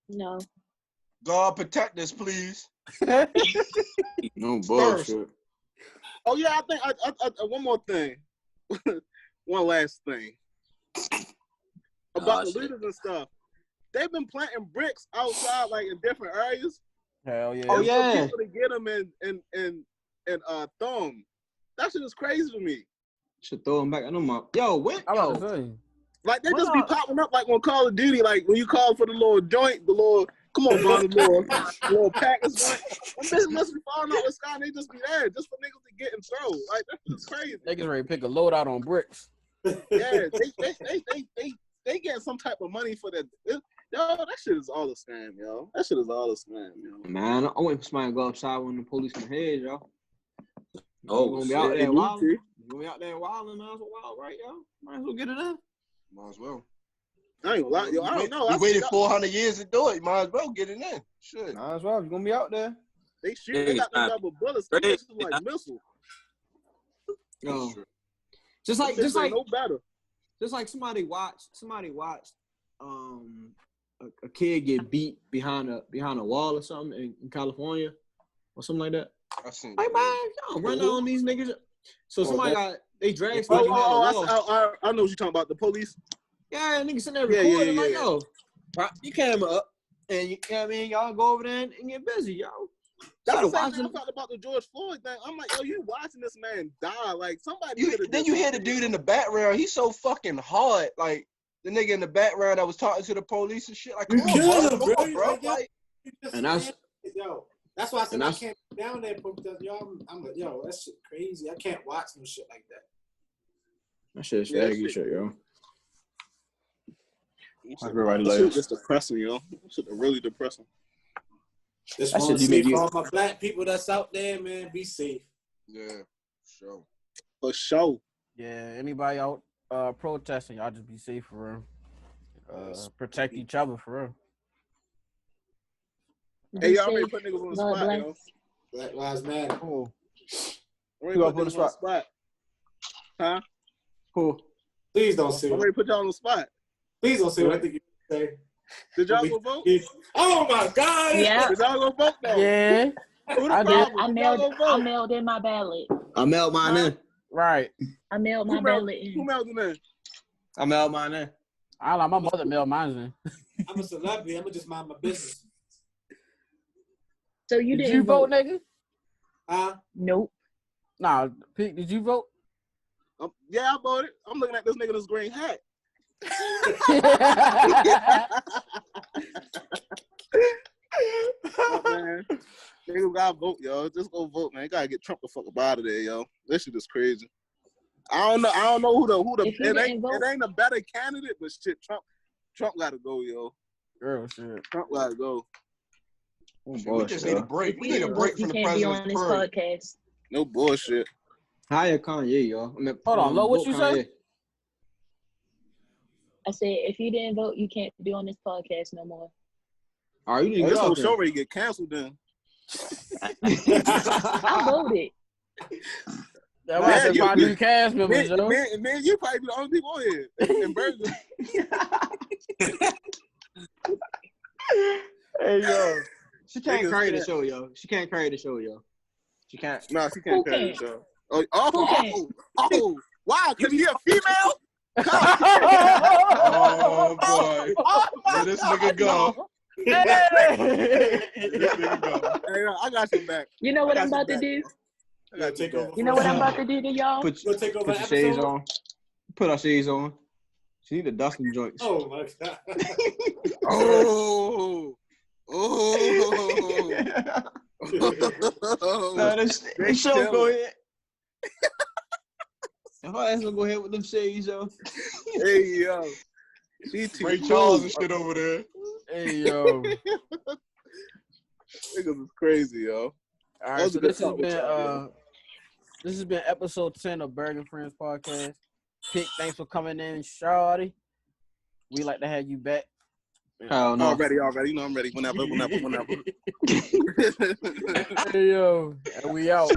No. God protect us, please. No bullshit. Oh yeah, I think I one more thing. One last thing. About the shit. leaders and stuff. They've been planting bricks outside, like in different areas. Hell yeah. Oh yeah. For people to get them and throw them. That shit is crazy to me. Should throw him back. I know my I was about to say. Like they just be popping up like on Call of Duty, like when you call for the little joint, the little come on, bro, the little package joint. Them bitches must be falling out the sky and they just be there just for niggas to get and throw. Like that's crazy. Niggas ready to pick a load out on bricks. Yeah, they get some type of money for that. Yo, that shit is all a scam, yo. That shit is all a scam, yo. man. I wait for somebody to go outside when the police come ahead, yo. Oh, you gonna be out there wilding? You gonna be out there wilding? Might as well wild, right, yo? Might as well get it in. Might as well. I ain't gonna lie, yo. I don't know. We waited 400 years to do it. Might as well get it in. Shit. Might as well. You're gonna be out there. They shoot. They got them double bullets. They just like missiles. Yo. Just like no better. Just like somebody watched a kid get beat behind a wall or something in California or something like that. I seen. Like, man, y'all run on these niggas. So somebody they dragged I somebody behind the wall. I know what you're talking about. The police. Yeah, niggas sitting there recording like, yo, prop your camera up. And you know what I mean? Y'all go over there and get busy, yo. That's the Started same thing I watching. talked about the George Floyd thing. I'm like, yo, you watching this man die? Like somebody. Then you hear the dude in the background. He's so fucking hard. Like the nigga in the background that was talking to the police and shit. Like, come You on, killed bro. him, Come on, bro. bro. Like, yo, Like, And that's yo. That's why I said and I that's- can't be down there protest. Yo, I'm like, yo, that shit crazy. I can't watch no shit like that. that shit's Yeah, that faggy shit, yo. Everybody like- shit just depressing, yo. Shit really depressing. Just That want to shit do say make for you- all my black people that's out there, man, be safe. yeah, sure. For sure. Yeah, anybody out protesting, y'all just be safe for real. Protect each other for real. Hey, Be y'all ready safe. to put niggas on the God spot, bless. yo. Black Lives Matter. Cool. Ready Who to up put on the niggas on the spot. Huh? Cool. Please don't say I'm what. ready to put y'all on the spot. Please don't say what I think you say. Did y'all go vote? Oh my God! Yeah. Did y'all go vote though? Yeah, Who the I did. problem? I Did y'all mailed. go I vote? mailed in my ballot. I mailed mine in. right. I mailed my Who mailed, ballot who in. mailed them in? I mailed mine in. I like my mother mailed mine in. I'm a celebrity. I'm gonna just mind my business. So you Did didn't you vote, nigga? Huh? Nope. Nah, Pete, did you vote? Yeah, I voted. I'm looking at this nigga in this green hat. Oh, man. Niggas gotta vote, yo. Just go vote, man. You gotta get Trump the fuck up out of there, yo. This shit is crazy. I don't know who the If you didn't vote- it ain't a better candidate, but shit, Trump gotta go, yo. Girl, shit. Trump gotta go. Shit, we just need a break. We need a break You from the can't be on president's this parade. podcast. No bullshit. Hire Kanye, yo. I mean, Hold on, Lo, what vote you Kanye. say? I said, if you didn't vote, you can't be on this podcast no more. All right, you need to This get whole off show then. ready to get canceled then. I voted. That might have you- find new cast members, yo. Man, you probably be the only people on here. And Burgg. Hey, yo. She can't Niggas carry the can't. show, yo. She can't carry the show, yo. She can't. No, she Who can't carry the can't? show. Who can't? Oh, wow, because you a female? Oh boy, where this nigga go? Where this nigga go? Hey, yo, I got your back. You know what I I'm got about your to back. do? I got Take your over. back. You know what I'm about to do to y'all? Put You gonna take over your the shades episode? on. Put our shades on. She need the dusting joints. Oh my God! Oh. Nah, this They show chilling. go ahead. If I ask her to go ahead with them shades, yo. Hey, yo. She too Ray cool. Charles and shit over there. Hey, yo. Niggas is crazy, yo. All That right, was so a good this has talk with been y'all, this has been episode 10 of Burgg and Friends podcast. Pick, thanks for coming in, shawty. We like to have you back. Hell no. Already. You know I'm ready. Whenever. Hey, yo, and we out.